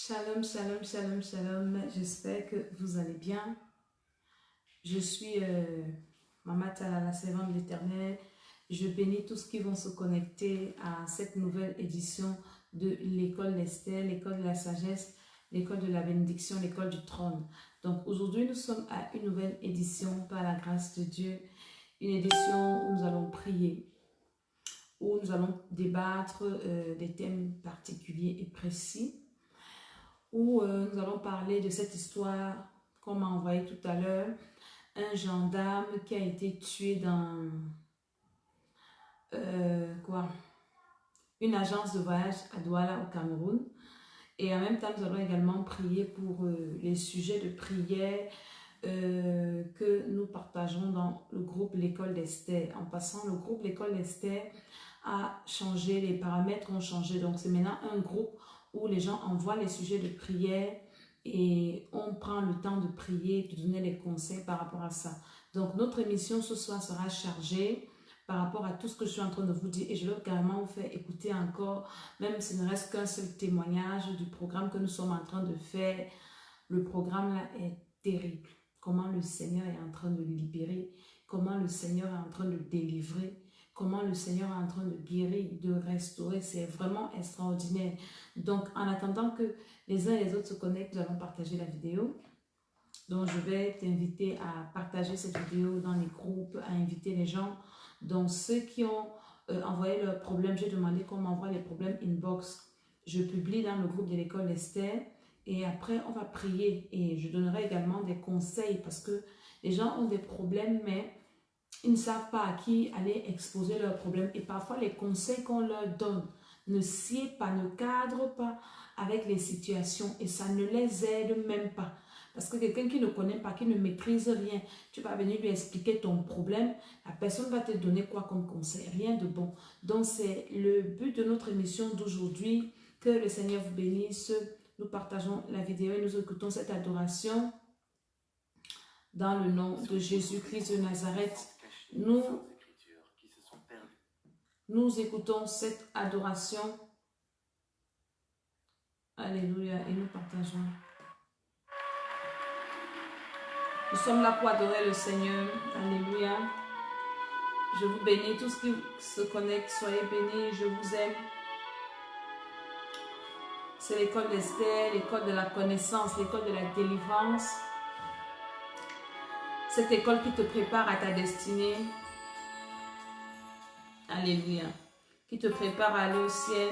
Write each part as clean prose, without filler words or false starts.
Shalom, shalom, shalom, shalom. J'espère que vous allez bien. Je suis Maman Tala, la servante de l'Éternel. Je bénis tous qui vont se connecter à cette nouvelle édition de l'école d'Esther, l'école de la sagesse, l'école de la bénédiction, l'école du trône. Donc aujourd'hui, nous sommes à une nouvelle édition par la grâce de Dieu. Une édition où nous allons prier, où nous allons débattre des thèmes particuliers et précis, où nous allons parler de cette histoire qu'on m'a envoyée tout à l'heure, un gendarme qui a été tué dans une agence de voyage à Douala au Cameroun. Et en même temps, nous allons également prier pour les sujets de prière que nous partageons dans le groupe L'école d'Esther. En passant, le groupe L'école d'Esther a changé, les paramètres ont changé. Donc, c'est maintenant un groupe où les gens envoient les sujets de prière et on prend le temps de prier, de donner les conseils par rapport à ça. Donc, notre émission ce soir sera chargée par rapport à tout ce que je suis en train de vous dire et je vais carrément vous faire écouter encore, même s'il ne reste qu'un seul témoignage du programme que nous sommes en train de faire. Le programme là est terrible. Comment le Seigneur est en train de libérer, comment le Seigneur est en train de délivrer, comment le Seigneur est en train de guérir, de restaurer. C'est vraiment extraordinaire. Donc, en attendant que les uns et les autres se connectent, nous allons partager la vidéo. Donc, je vais t'inviter à partager cette vidéo dans les groupes, à inviter les gens. Donc, ceux qui ont envoyé leurs problèmes, j'ai demandé qu'on m'envoie les problèmes inbox. Je publie dans le groupe de l'école d'Esther. Et après, on va prier. Et je donnerai également des conseils parce que les gens ont des problèmes, mais ils ne savent pas à qui aller exposer leurs problèmes. Et parfois, les conseils qu'on leur donne ne sied pas, ne cadrent pas avec les situations. Et ça ne les aide même pas. Parce que quelqu'un qui ne connaît pas, qui ne maîtrise rien, tu vas venir lui expliquer ton problème. La personne va te donner quoi comme conseil? Rien de bon. Donc, c'est le but de notre émission d'aujourd'hui. Que le Seigneur vous bénisse. Nous partageons la vidéo et nous écoutons cette adoration dans le nom de Jésus-Christ de Nazareth. Nous écoutons cette adoration. Alléluia. Et nous partageons. Nous sommes là pour adorer le Seigneur. Alléluia. Je vous bénis. Tous qui se connectent, soyez bénis. Je vous aime. C'est l'école d'Esther, l'école de la connaissance, l'école de la délivrance. Cette école qui te prépare à ta destinée. Alléluia. Qui te prépare à aller au ciel.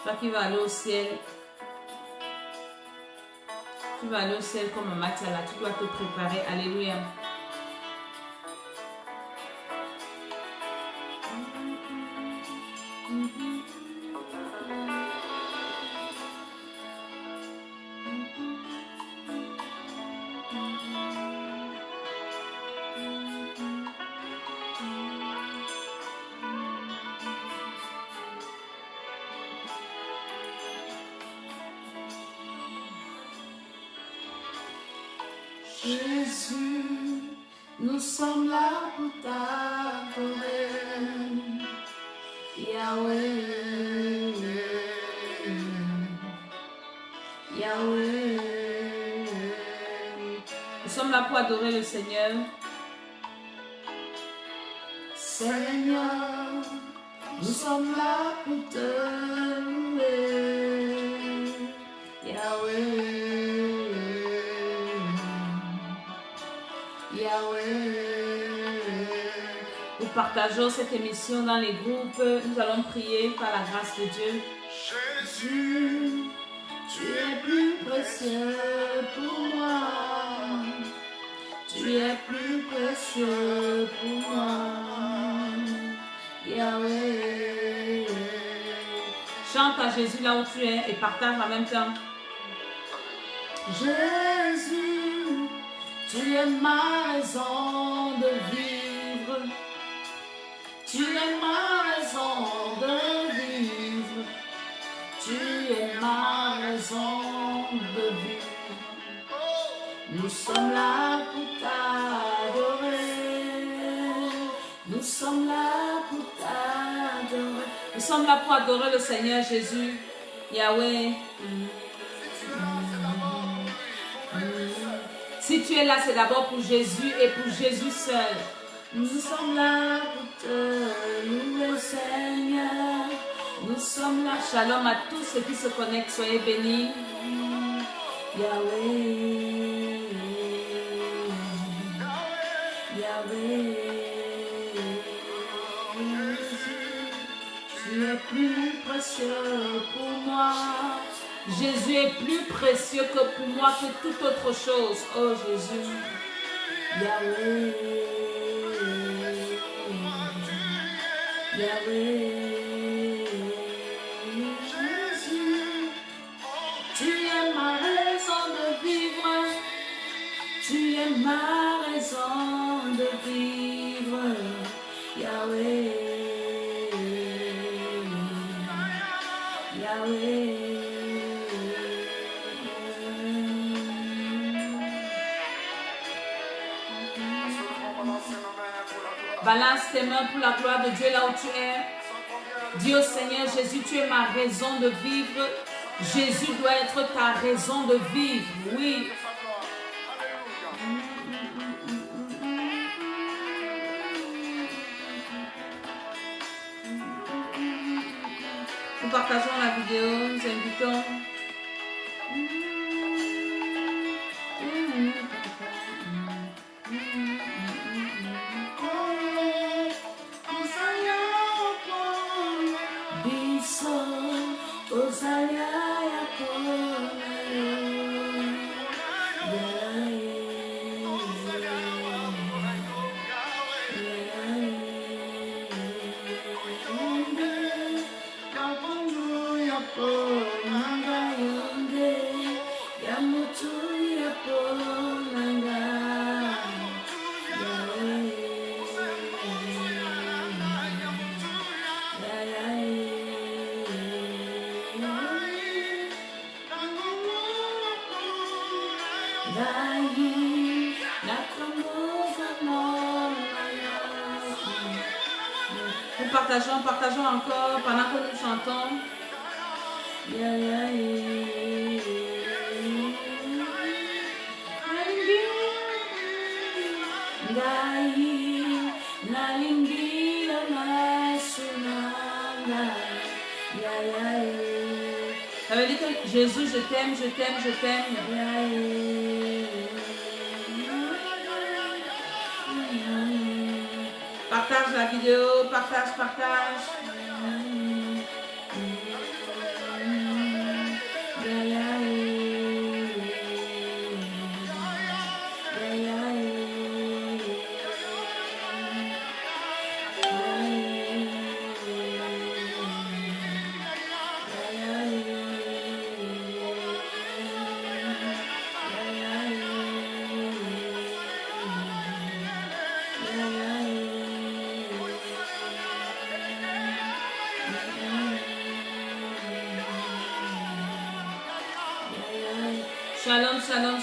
Toi qui vas aller au ciel. Tu vas aller au ciel comme un matala. Tu dois te préparer. Alléluia. Jésus, nous sommes là pour t'adorer. Yahweh, Yahweh. Nous sommes là pour adorer le Seigneur. Seigneur, nous sommes là pour te louer. Yahweh. Nous partageons cette émission dans les groupes. Nous allons prier par la grâce de Dieu. Jésus, tu es plus précieux pour moi. Tu es plus précieux pour moi. Yahweh. Chante à Jésus là où tu es et partage en même temps. Jésus, tu es ma raison de vivre. Tu es ma raison de vivre. Tu es ma raison de vivre. Nous sommes là pour t'adorer. Nous sommes là pour t'adorer. Nous sommes là pour adorer le Seigneur Jésus. Yahweh. Si tu es là, c'est d'abord pour Jésus et pour Jésus seul. Nous sommes là pour te louer, Seigneur. Nous sommes là. Shalom à tous ceux qui se connectent. Soyez bénis. Yahweh. Yahweh. Tu es plus précieux pour moi. Jésus est plus précieux que pour moi que toute autre chose. Oh Jésus. Yahweh. Yahweh. Jésus. Tu es ma raison de vivre. Tu es ma raison de vivre. Yahweh. Yahweh. Balance tes mains pour la gloire de Dieu là où tu es. Dis au Seigneur, Jésus, tu es ma raison de vivre. Jésus doit être ta raison de vivre. Oui. Nous partageons la vidéo, nous invitons. Partageons encore pendant que nous chantons. Ça veut dire que Jésus, je t'aime, je t'aime, je t'aime. Partage la vidéo, partage.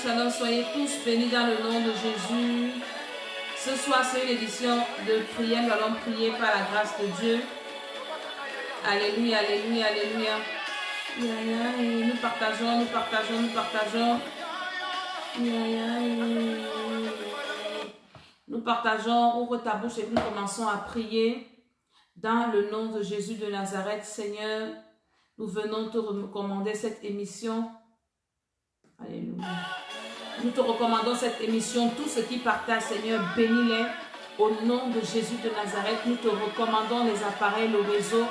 Shalom, soyez tous bénis dans le nom de Jésus. Ce soir, c'est une édition de prière. Nous allons prier par la grâce de Dieu. Alléluia. Nous partageons. Nous partageons, ouvre ta bouche et nous commençons à prier. Dans le nom de Jésus de Nazareth, Seigneur, nous venons te recommander cette émission. Alléluia. Nous te recommandons cette émission. Tous ceux qui partagent, Seigneur, bénis-les. Au nom de Jésus de Nazareth, nous te recommandons les appareils, le réseau.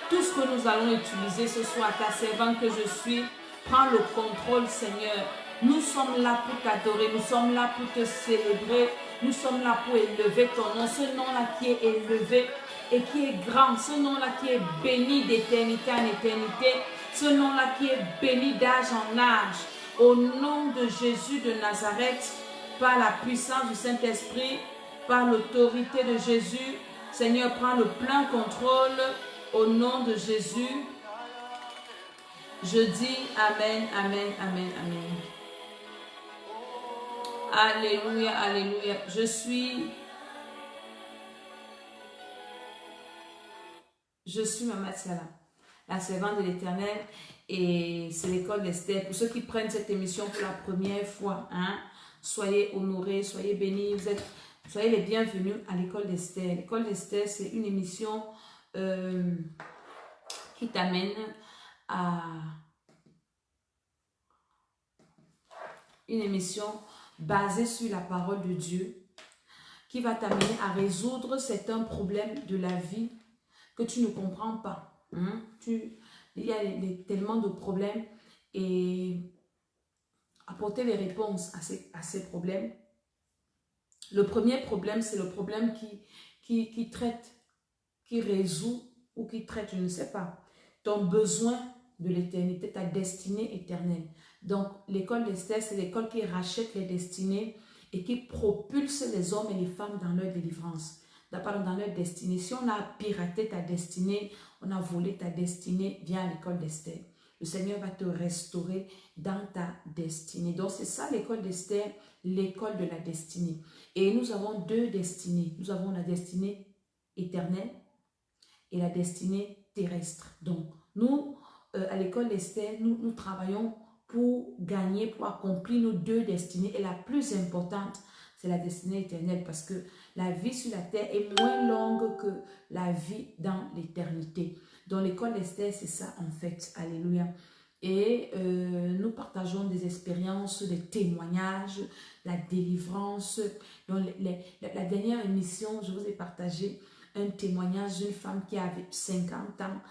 Tout ce que nous allons utiliser ce soir, ta servante que je suis, prends le contrôle, Seigneur. Nous sommes là pour t'adorer, nous sommes là pour te célébrer, nous sommes là pour élever ton nom, ce nom-là qui est élevé et qui est grand, ce nom-là qui est béni d'éternité en éternité, ce nom-là qui est béni d'âge en âge. Au nom de Jésus de Nazareth, par la puissance du Saint-Esprit, par l'autorité de Jésus, Seigneur, prends le plein contrôle. Au nom de Jésus, je dis Amen, Amen, Amen, Amen. Alléluia, Alléluia. Je suis Mama Tiala. la servante de l'Éternel. Et c'est l'école d'Esther. Pour ceux qui prennent cette émission pour la première fois, hein, soyez honorés, soyez bénis, soyez les bienvenus à l'école d'Esther. L'école d'Esther, c'est une émission qui t'amène à une émission basée sur la parole de Dieu, qui va t'amener à résoudre certains problèmes de la vie que tu ne comprends pas. Hein? Il y a tellement de problèmes et apporter les réponses à ces problèmes. Le premier problème, c'est le problème qui traite, qui résout ou qui traite, je ne sais pas, ton besoin de l'éternité, ta destinée éternelle. Donc, l'école d'Esther, c'est l'école qui rachète les destinées et qui propulse les hommes et les femmes dans leur délivrance, dans leur destinée. Si on a piraté ta destinée, on a volé ta destinée, viens à l'école d'Esther. Le Seigneur va te restaurer dans ta destinée. Donc, c'est ça l'école d'Esther, l'école de la destinée. Et nous avons deux destinées. Nous avons la destinée éternelle et la destinée terrestre. Donc, nous, à l'école d'Esther, nous travaillons pour gagner, pour accomplir nos deux destinées. Et la plus importante, c'est la destinée éternelle parce que la vie sur la terre est moins longue que la vie dans l'éternité. Dans l'école d'Esther, c'est ça en fait. Alléluia. Et nous partageons des expériences, des témoignages, la délivrance. Dans la dernière émission, je vous ai partagé un témoignage d'une femme qui avait 50 ans,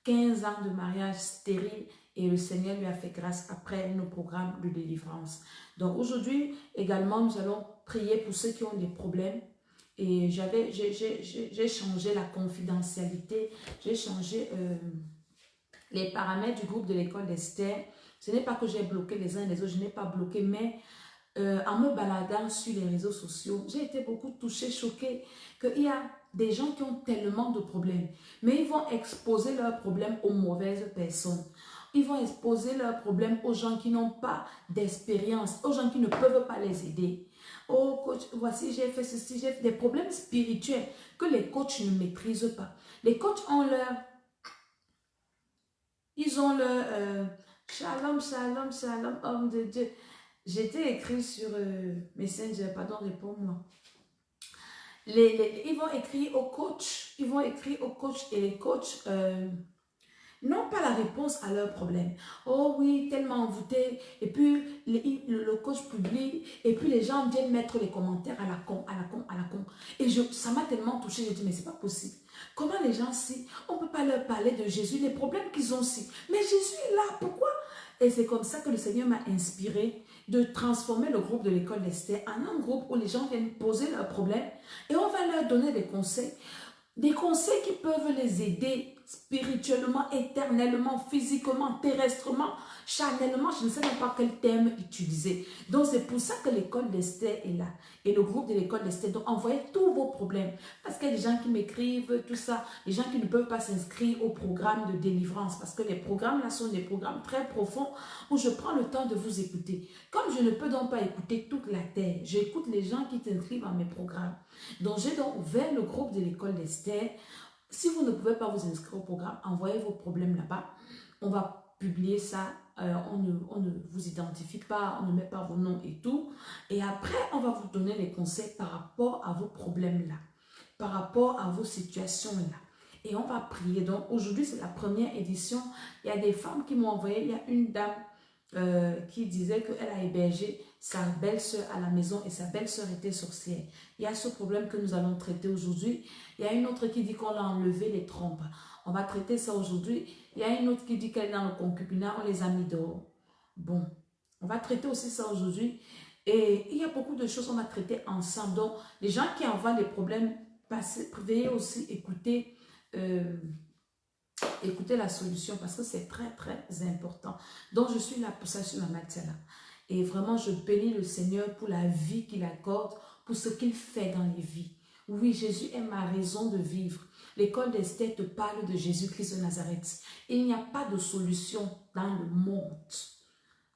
15 ans de mariage stérile et le Seigneur lui a fait grâce après nos programmes de délivrance. Donc aujourd'hui également, nous allons prier pour ceux qui ont des problèmes. Et j'ai changé la confidentialité, j'ai changé les paramètres du groupe de l'école d'Esther. Ce n'est pas que j'ai bloqué les uns et les autres, je n'ai pas bloqué, mais en me baladant sur les réseaux sociaux, j'ai été beaucoup touchée, choquée qu'il y a des gens qui ont tellement de problèmes, mais ils vont exposer leurs problèmes aux mauvaises personnes. Ils vont exposer leurs problèmes aux gens qui n'ont pas d'expérience, aux gens qui ne peuvent pas les aider. Oh coach, voici j'ai fait ceci, j'ai fait des problèmes spirituels que les coachs ne maîtrisent pas. Les coachs ont ils ont leur shalom, shalom, shalom, homme de Dieu. J'étais écrit sur Messenger, pardon, réponds-moi. Ils vont écrire aux coachs, et les coachs n'ont pas la réponse à leurs problèmes. Oh oui, tellement envoûté. Et puis, le coach publie. Et puis, les gens viennent mettre les commentaires à la con. Et ça m'a tellement touché. Je dis, mais c'est pas possible. Comment les gens, si on ne peut pas leur parler de Jésus, les problèmes qu'ils ont si. Mais Jésus est là, pourquoi? Et c'est comme ça que le Seigneur m'a inspiré de transformer le groupe de l'école d'Esther en un groupe où les gens viennent poser leurs problèmes et on va leur donner des conseils. Des conseils qui peuvent les aider spirituellement, éternellement, physiquement, terrestrement, charnellement, je ne sais même pas quel terme utiliser. Donc c'est pour ça que l'école d'Esther est là. Et le groupe de l'école d'Esther, donc envoyez tous vos problèmes. Parce qu'il y a des gens qui m'écrivent, tout ça, des gens qui ne peuvent pas s'inscrire au programme de délivrance. Parce que les programmes là sont des programmes très profonds où je prends le temps de vous écouter. Comme je ne peux donc pas écouter toute la terre, j'écoute les gens qui s'inscrivent à mes programmes. Donc j'ai donc ouvert le groupe de l'école d'Esther. Si vous ne pouvez pas vous inscrire au programme, envoyez vos problèmes là-bas. On va publier ça. On ne vous identifie pas, on ne met pas vos noms et tout. Et après, on va vous donner les conseils par rapport à vos problèmes là, par rapport à vos situations là. Et on va prier. Donc aujourd'hui, c'est la première édition. Il y a des femmes qui m'ont envoyé. Il y a une dame qui disait qu'elle a hébergé sa belle-sœur à la maison et sa belle-sœur était sorcière. Il y a ce problème que nous allons traiter aujourd'hui. Il y a une autre qui dit qu'on a enlevé les trompes. On va traiter ça aujourd'hui. Il y a une autre qui dit qu'elle est dans le concubinat, on les a mis dehors. Bon, on va traiter aussi ça aujourd'hui. Et il y a beaucoup de choses qu'on va traiter ensemble. Donc, les gens qui envoient des problèmes, veuillez aussi écouter la solution parce que c'est très, très important. Donc, je suis là pour ça sur la matière là. Et vraiment, je bénis le Seigneur pour la vie qu'il accorde, pour ce qu'il fait dans les vies. Oui, Jésus est ma raison de vivre. L'école d'Esther te parle de Jésus-Christ de Nazareth. Il n'y a pas de solution dans le monde.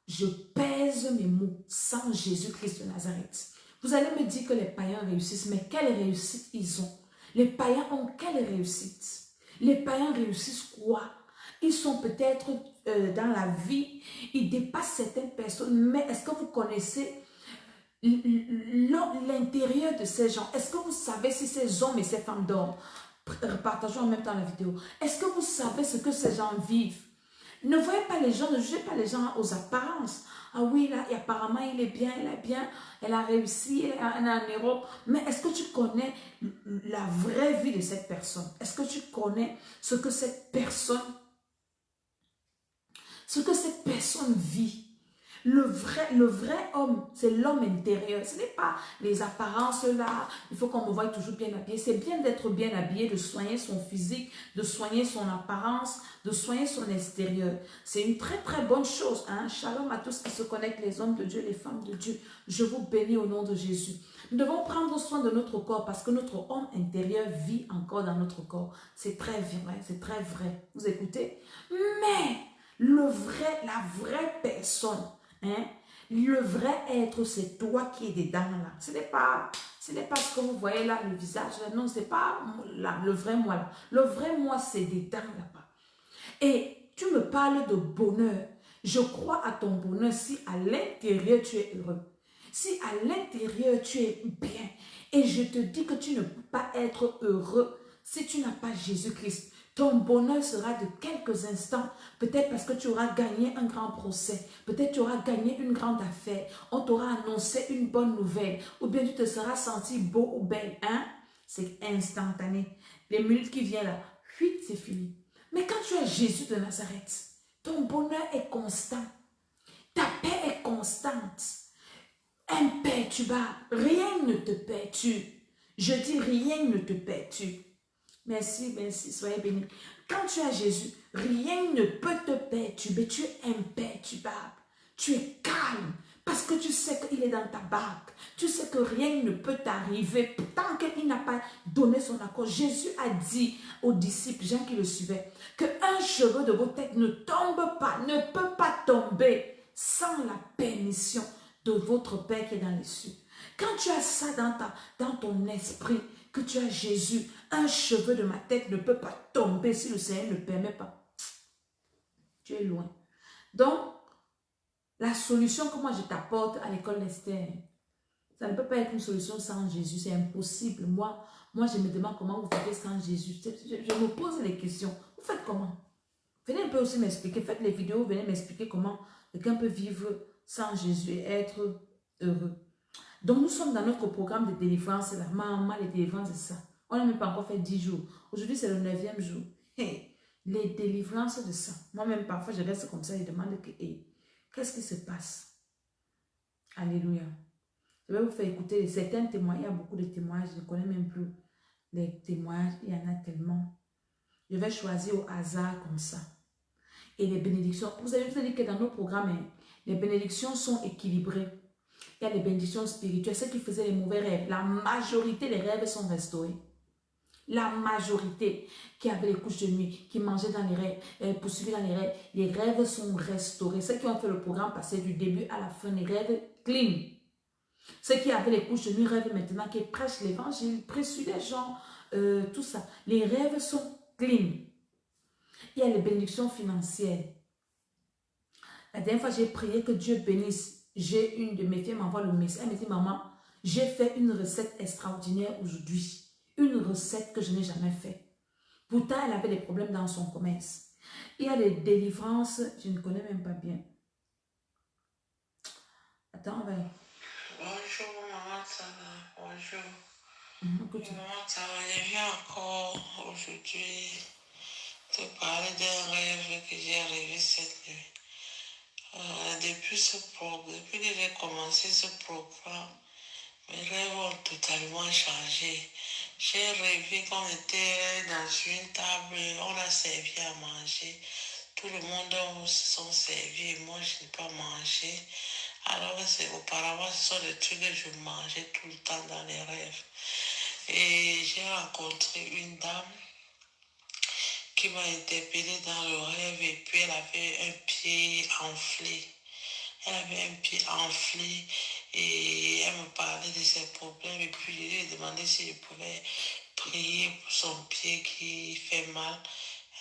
Je pèse mes mots sans Jésus-Christ de Nazareth. Vous allez me dire que les païens réussissent, mais quelle réussite ils ont? Les païens ont quelle réussite? Les païens réussissent quoi? Ils sont peut-être dans la vie, ils dépassent certaines personnes, mais est-ce que vous connaissez l'intérieur de ces gens? Est-ce que vous savez si ces hommes et ces femmes dorment? Partageons en même temps la vidéo. Est-ce que vous savez ce que ces gens vivent? Ne voyez pas les gens, ne jugez pas les gens aux apparences. Ah oui, là, et apparemment, il est bien, elle est bien, elle a réussi, elle est en Europe. Mais est-ce que tu connais la vraie vie de cette personne? Est-ce que tu connais ce que cette personne vit? Le vrai homme, c'est l'homme intérieur. Ce n'est pas les apparences là. Il faut qu'on me voie toujours bien habillé. C'est bien d'être bien habillé, de soigner son physique, de soigner son apparence, de soigner son extérieur. C'est une très très bonne chose. Hein? Shalom à tous qui se connectent, les hommes de Dieu, les femmes de Dieu. Je vous bénis au nom de Jésus. Nous devons prendre soin de notre corps parce que notre homme intérieur vit encore dans notre corps. C'est très vrai, c'est très vrai. Vous écoutez? Mais la vraie personne, hein, le vrai être, c'est toi qui es dedans là. Ce n'est pas ce que vous voyez là, le visage là. Non, ce n'est pas là, le vrai moi là. Le vrai moi, c'est dedans là-bas. Et tu me parles de bonheur. Je crois à ton bonheur si à l'intérieur tu es heureux. Si à l'intérieur tu es bien. Et je te dis que tu ne peux pas être heureux si tu n'as pas Jésus-Christ. Ton bonheur sera de quelques instants, peut-être parce que tu auras gagné un grand procès, peut-être tu auras gagné une grande affaire, on t'aura annoncé une bonne nouvelle, ou bien tu te seras senti beau ou belle, hein? C'est instantané. Les minutes qui viennent là, fuite, c'est fini. Mais quand tu as Jésus de Nazareth, ton bonheur est constant, ta paix est constante, imperturbable, rien ne te perturbe. Je dis rien ne te perturbe. Merci, merci, soyez bénis. Quand tu as Jésus, rien ne peut te perturber. Tu es imperturbable. Tu es calme parce que tu sais qu'il est dans ta barque. Tu sais que rien ne peut t'arriver tant qu'il n'a pas donné son accord. Jésus a dit aux disciples, gens qui le suivaient, qu'un cheveu de vos têtes ne tombe pas, ne peut pas tomber sans la permission de votre Père qui est dans les cieux. Quand tu as ça dans ton esprit, que tu as Jésus, un cheveu de ma tête ne peut pas tomber si le Seigneur ne le permet pas. Tu es loin. Donc, la solution que moi je t'apporte à l'école d'Esther, ça ne peut pas être une solution sans Jésus, c'est impossible. Moi, je me demande comment vous vivez sans Jésus. Je me pose les questions. Vous faites comment? Venez un peu aussi m'expliquer. Faites les vidéos, venez m'expliquer comment quelqu'un peut vivre sans Jésus et être heureux. Donc, nous sommes dans notre programme de délivrance. La maman, les délivrances, c'est ça. On n'a même pas encore fait 10 jours. Aujourd'hui, c'est le 9e jour. Hey, les délivrances de ça. Moi-même, parfois, je reste comme ça et demande que, hey, qu'est-ce qui se passe? Alléluia. Je vais vous faire écouter certains témoignages. Il y a beaucoup de témoignages. Je ne connais même plus les témoignages. Il y en a tellement. Je vais choisir au hasard comme ça. Et les bénédictions. Vous avez dit que dans nos programmes, les bénédictions sont équilibrées. Il y a les bénédictions spirituelles. Ceux qui faisaient les mauvais rêves, la majorité des rêves sont restaurés. La majorité qui avait les couches de nuit, qui mangeaient dans les rêves, poursuivaient dans les rêves sont restaurés. Ceux qui ont fait le programme passé du début à la fin, les rêves clean. Ceux qui avaient les couches de nuit rêvent maintenant, qui prêchent l'évangile, prêchent les gens, tout ça. Les rêves sont clean. Il y a les bénédictions financières. La dernière fois, j'ai prié que Dieu bénisse. J'ai une de mes filles m'envoie le message. Elle me dit, maman, j'ai fait une recette extraordinaire aujourd'hui. Une recette que je n'ai jamais faite. Pourtant, elle avait des problèmes dans son commerce. Il y a des délivrances, je ne connais même pas bien. Attends, on va... Bonjour, maman, ça va? Bonjour. Écoute. Maman, ça va? Je viens encore aujourd'hui te parler d'un rêve que j'ai rêvé cette nuit. Depuis que j'ai commencé ce programme, mes rêves ont totalement changé. J'ai rêvé qu'on était dans une table, on a servi à manger. Tout le monde se sont servis et moi je n'ai pas mangé. Alors auparavant, ce sont des trucs que je mangeais tout le temps dans les rêves. Et j'ai rencontré une dame qui m'a interpellée dans le rêve et puis elle avait un pied enflé. Elle avait un pied enflé et elle me parlait de ses problèmes et puis je lui ai demandé si je pouvais prier pour son pied qui fait mal.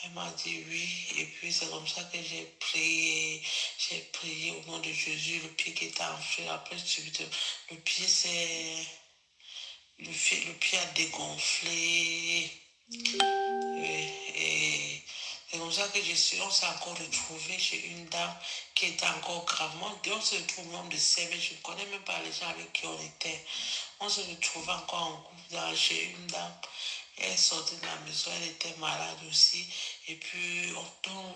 Elle m'a dit oui. Et puis c'est comme ça que j'ai prié. J'ai prié au nom de Jésus. Le pied qui était enflé. Après, subitement, le pied s'est... Le pied a dégonflé. Et c'est comme ça que on s'est encore retrouvé chez une dame qui était encore gravement. On se retrouve même de service. Je ne connais même pas les gens avec qui on était. On se retrouvait encore en groupe chez une dame. Elle sortait de la maison, elle était malade aussi. Et puis, maintenant,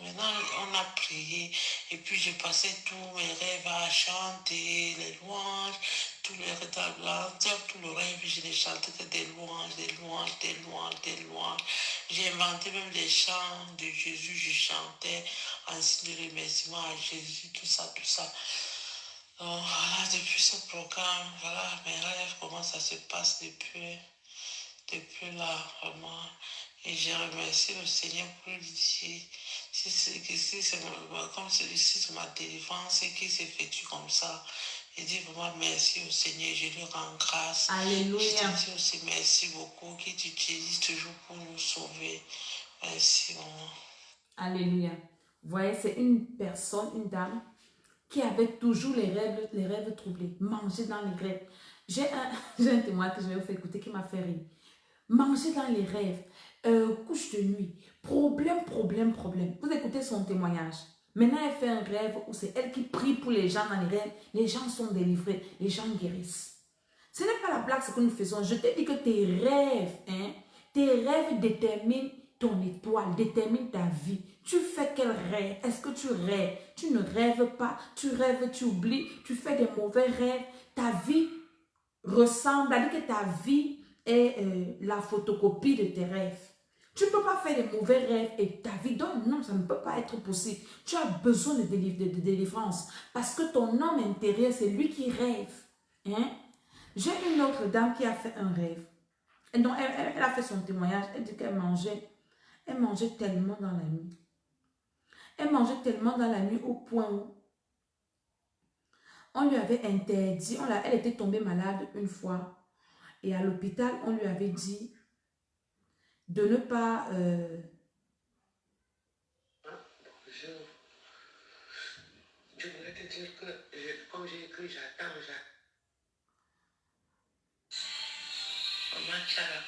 on a prié. Et puis, j'ai passé tous mes rêves à chanter les louanges, tous les rêves, tout le rêve. Je n'ai chanté que des louanges, des louanges, des louanges, des louanges. J'ai inventé même des chants de Jésus. Je chantais en signe de remerciement à Jésus, tout ça, tout ça. Donc, voilà, depuis ce programme, voilà, mes rêves, comment ça se passe depuis là, vraiment. Et j'ai remercié le Seigneur pour lui dire, comme celui-ci, c'est ma délivrance et qui s'effectue comme ça. Je dis vraiment merci au Seigneur, je lui rends grâce. Alléluia. Je te dis aussi merci beaucoup, qui t'utilise toujours pour nous sauver. Merci, maman. Alléluia. Vous voyez, c'est une personne, une dame, qui avait toujours les rêves troublés. Manger dans les rêves. J'ai un témoin que je vais vous faire écouter qui m'a fait rire. Manger dans les rêves. Couche de nuit. Problème, problème, problème. Vous écoutez son témoignage. Maintenant, elle fait un rêve où c'est elle qui prie pour les gens dans les rêves. Les gens sont délivrés. Les gens guérissent. Ce n'est pas la blague ce que nous faisons. Je te dis que tes rêves déterminent ton étoile, déterminent ta vie. Tu fais quel rêve? Est-ce que tu rêves? Tu ne rêves pas. Tu rêves, tu oublies. Tu fais des mauvais rêves. Ta vie ressemble, c'est-à-dire que ta vie est la photocopie de tes rêves. Tu ne peux pas faire des mauvais rêves et ta vie donne. Non, ça ne peut pas être possible. Tu as besoin de délivrance parce que ton homme intérieur, c'est lui qui rêve. Hein? J'ai une autre dame qui a fait un rêve. Et donc, elle a fait son témoignage. Elle dit qu'elle mangeait. Elle mangeait tellement dans la nuit. Elle mangeait tellement dans la nuit au point où on lui avait interdit. Elle était tombée malade une fois. Et à l'hôpital, on lui avait dit de ne pas... Je voulais te dire que, comme j'ai écrit, j'attends. Maman Tchara,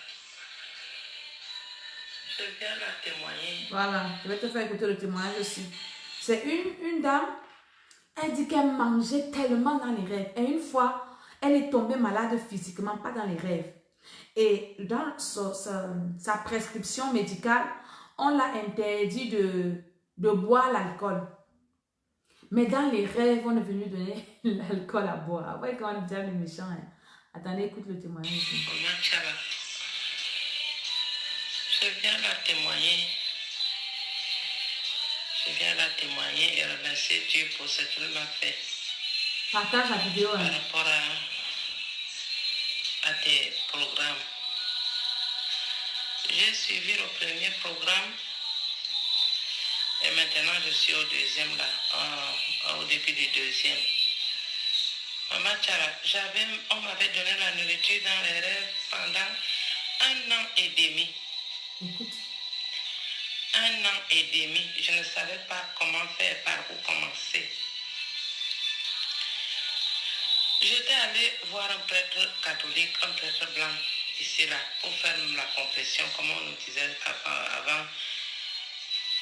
je viens la témoigner. Voilà, je vais te faire écouter le témoignage aussi. C'est une dame, elle dit qu'elle mangeait tellement dans les rêves. Et une fois, elle est tombée malade physiquement, pas dans les rêves. Et dans sa prescription médicale, on l'a interdit de boire l'alcool. Mais dans les rêves, on est venu donner l'alcool à boire. Ouais, quand on est déjà le méchant. Hein. Attendez, écoute le témoignage ici. Maman Tchara, je viens la témoigner. Je viens la témoigner et remercier Dieu pour ce qu'il m'a fait. Partage la vidéo. Par rapport à tes programmes. J'ai suivi le premier programme et maintenant je suis au deuxième là, au début du deuxième. Maman Tchara, on m'avait donné la nourriture dans les rêves pendant 1 an et demi. Écoute. 1 an et demi, je ne savais pas comment faire, par où commencer. J'étais allée voir un prêtre catholique, un prêtre blanc, ici là, pour faire la confession, comme on nous disait avant.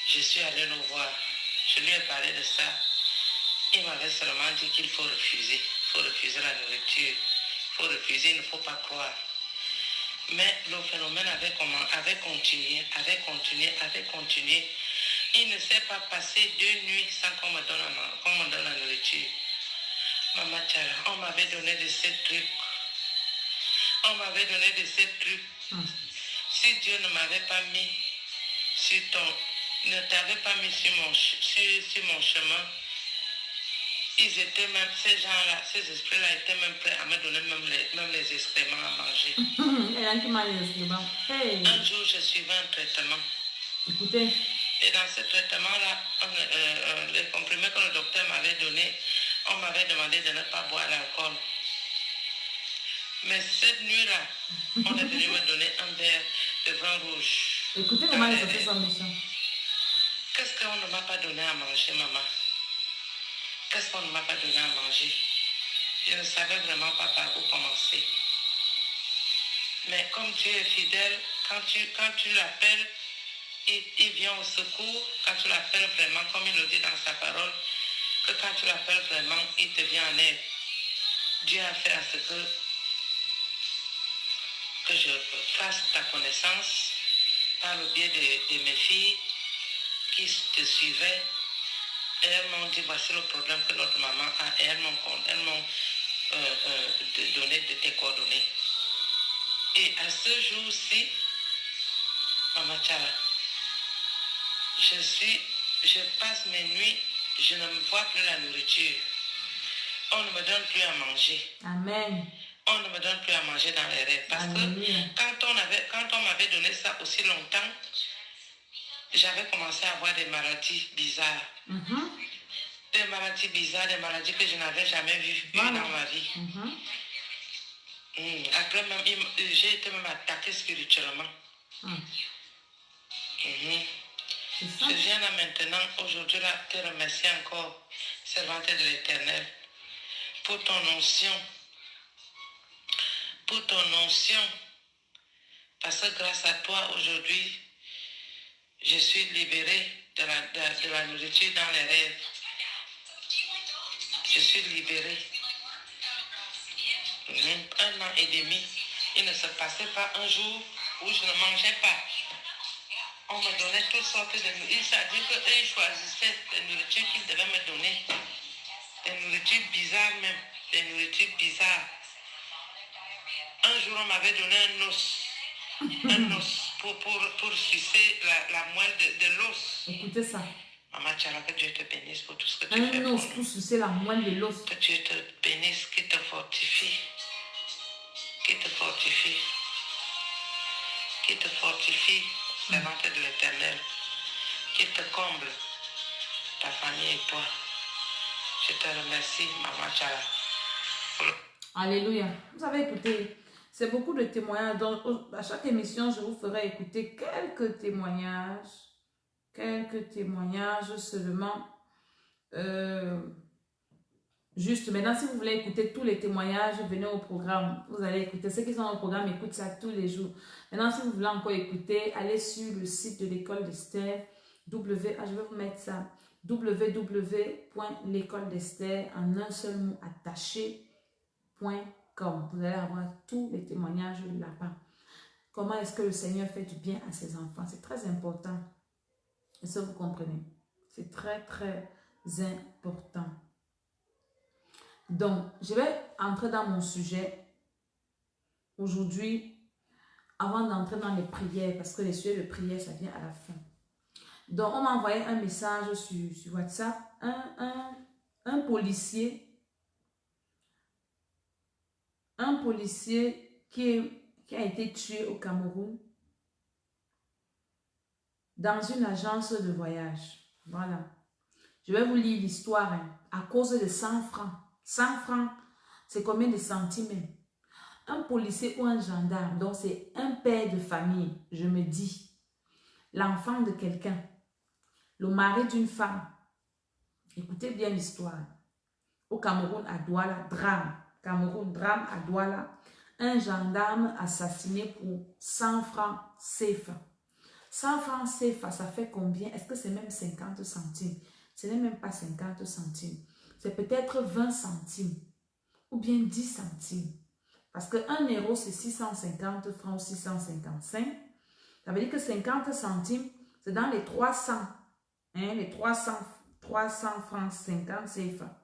Je suis allée le voir. Je lui ai parlé de ça. Il m'avait seulement dit qu'il faut refuser. Il faut refuser la nourriture. Il faut refuser, il ne faut pas croire. Mais le phénomène avait continué. Il ne s'est pas passé 2 nuits sans qu'on me donne la nourriture. Maman Tchara, on m'avait donné de ces trucs. Si Dieu ne m'avait pas mis ne t'avait pas mis sur mon chemin, ils étaient même, ces gens-là, ces esprits-là étaient même prêts à me donner même les excréments à manger. Hey. Un jour, je suivais un traitement. Écoutez. Et dans ce traitement-là, les comprimés que le docteur m'avait donnés, on m'avait demandé de ne pas boire l'alcool. Mais cette nuit-là, on est venu me donner un verre de vin rouge. Écoutez comment les autres sont méchants. Qu'est-ce qu'on ne m'a pas donné à manger, maman? Qu'est-ce qu'on ne m'a pas donné à manger? Je ne savais vraiment pas par où commencer. Mais comme Dieu est fidèle, quand tu l'appelles, il vient au secours. Quand tu l'appelles vraiment, comme il le dit dans sa parole, que quand tu l'appelles vraiment, il te vient en aide. Dieu a fait à ce que je fasse ta connaissance par le biais de mes filles qui te suivaient. Et elles m'ont dit, voici le problème que notre maman a. Et elles m'ont donné de tes coordonnées. Et à ce jour-ci, Maman Tchala, je passe mes nuits, je ne me vois plus la nourriture. On ne me donne plus à manger. Amen. On ne me donne plus à manger dans les rêves. Parce que quand on m'avait donné ça aussi longtemps, j'avais commencé à avoir des maladies bizarres. Des maladies bizarres, des maladies que je n'avais jamais vues dans ma vie. Après, j'ai été même attaquée spirituellement. Je viens là maintenant, aujourd'hui, là, te remercier encore, servante de l'Éternel, pour ton onction. Pour ton onction. Parce que grâce à toi, aujourd'hui, je suis libérée de la nourriture dans les rêves. Je suis libérée. 1 an et demi, il ne se passait pas un jour où je ne mangeais pas. On me donnait toutes sortes de nourriture. C'est-à-dire qu'ils choisissaient les nourritures qu'ils devaient me donner. Des nourritures bizarres même. Des nourritures bizarres. Un jour, on m'avait donné un os. Un os pour sucer la moelle de l'os. Écoutez ça. Maman Tchala, que Dieu te bénisse pour tout ce que tu fais Un os pour sucer la moelle de l'os. Que Dieu te bénisse, qu'il te fortifie. Qu'il te fortifie. Qu'il te fortifie, servante de l'Éternel. Qu'il te comble, ta famille et toi. Je te remercie, Maman Tchala. Alléluia. Vous avez écouté, c'est beaucoup de témoignages. Donc, à chaque émission, je vous ferai écouter quelques témoignages. Quelques témoignages seulement. Juste maintenant, si vous voulez écouter tous les témoignages, venez au programme. Vous allez écouter. Ceux qui sont au programme écoutent ça tous les jours. Maintenant, si vous voulez encore écouter, allez sur le site de l'école d'Esther. Je vais vous mettre ça. www.l'écoledesther en un seul mot attaché.com. Vous allez avoir tous les témoignages là-bas. Comment est-ce que le Seigneur fait du bien à ses enfants? C'est très important. Est-ce que vous comprenez? C'est très, très important. Donc, je vais entrer dans mon sujet aujourd'hui avant d'entrer dans les prières parce que les sujets de prière, ça vient à la fin. Donc, on m'a envoyé un message sur WhatsApp. Un policier qui a été tué au Cameroun dans une agence de voyage. Voilà. Je vais vous lire l'histoire à cause de 100 francs. 100 francs, c'est combien de centimes? Un policier ou un gendarme, donc c'est un père de famille, je me dis, l'enfant de quelqu'un, le mari d'une femme. Écoutez bien l'histoire. Au Cameroun, à Douala, drame. Cameroun, drame à Douala. Un gendarme assassiné pour 100 francs CFA. 100 francs CFA, ça fait combien? Est-ce que c'est même 50 centimes? Ce n'est même pas 50 centimes. C'est peut-être 20 centimes ou bien 10 centimes. Parce que 1 euro, c'est 650 francs ou 655. Ça veut dire que 50 centimes, c'est dans les 300. Hein, les 300 francs 50 CFA.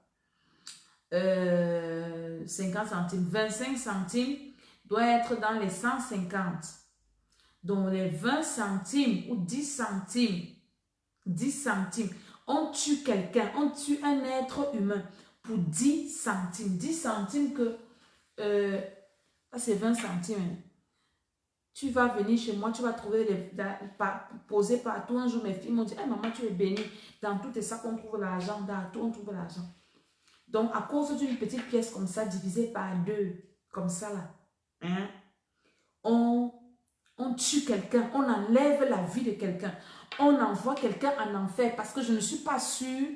50 centimes. 25 centimes doit être dans les 150. Donc les 20 centimes ou 10 centimes. 10 centimes. On tue quelqu'un, on tue un être humain pour 10 centimes. 10 centimes que, c'est 20 centimes. Tu vas venir chez moi, tu vas trouver, poser partout. Un jour, mes filles m'ont dit, hey, maman, tu es bénie. Dans tout et ça qu'on trouve l'argent, dans tout on trouve l'argent. Donc, à cause d'une petite pièce comme ça, divisée par 2, comme ça là, hein, on On tue quelqu'un, on enlève la vie de quelqu'un, on envoie quelqu'un en enfer parce que je ne suis pas sûre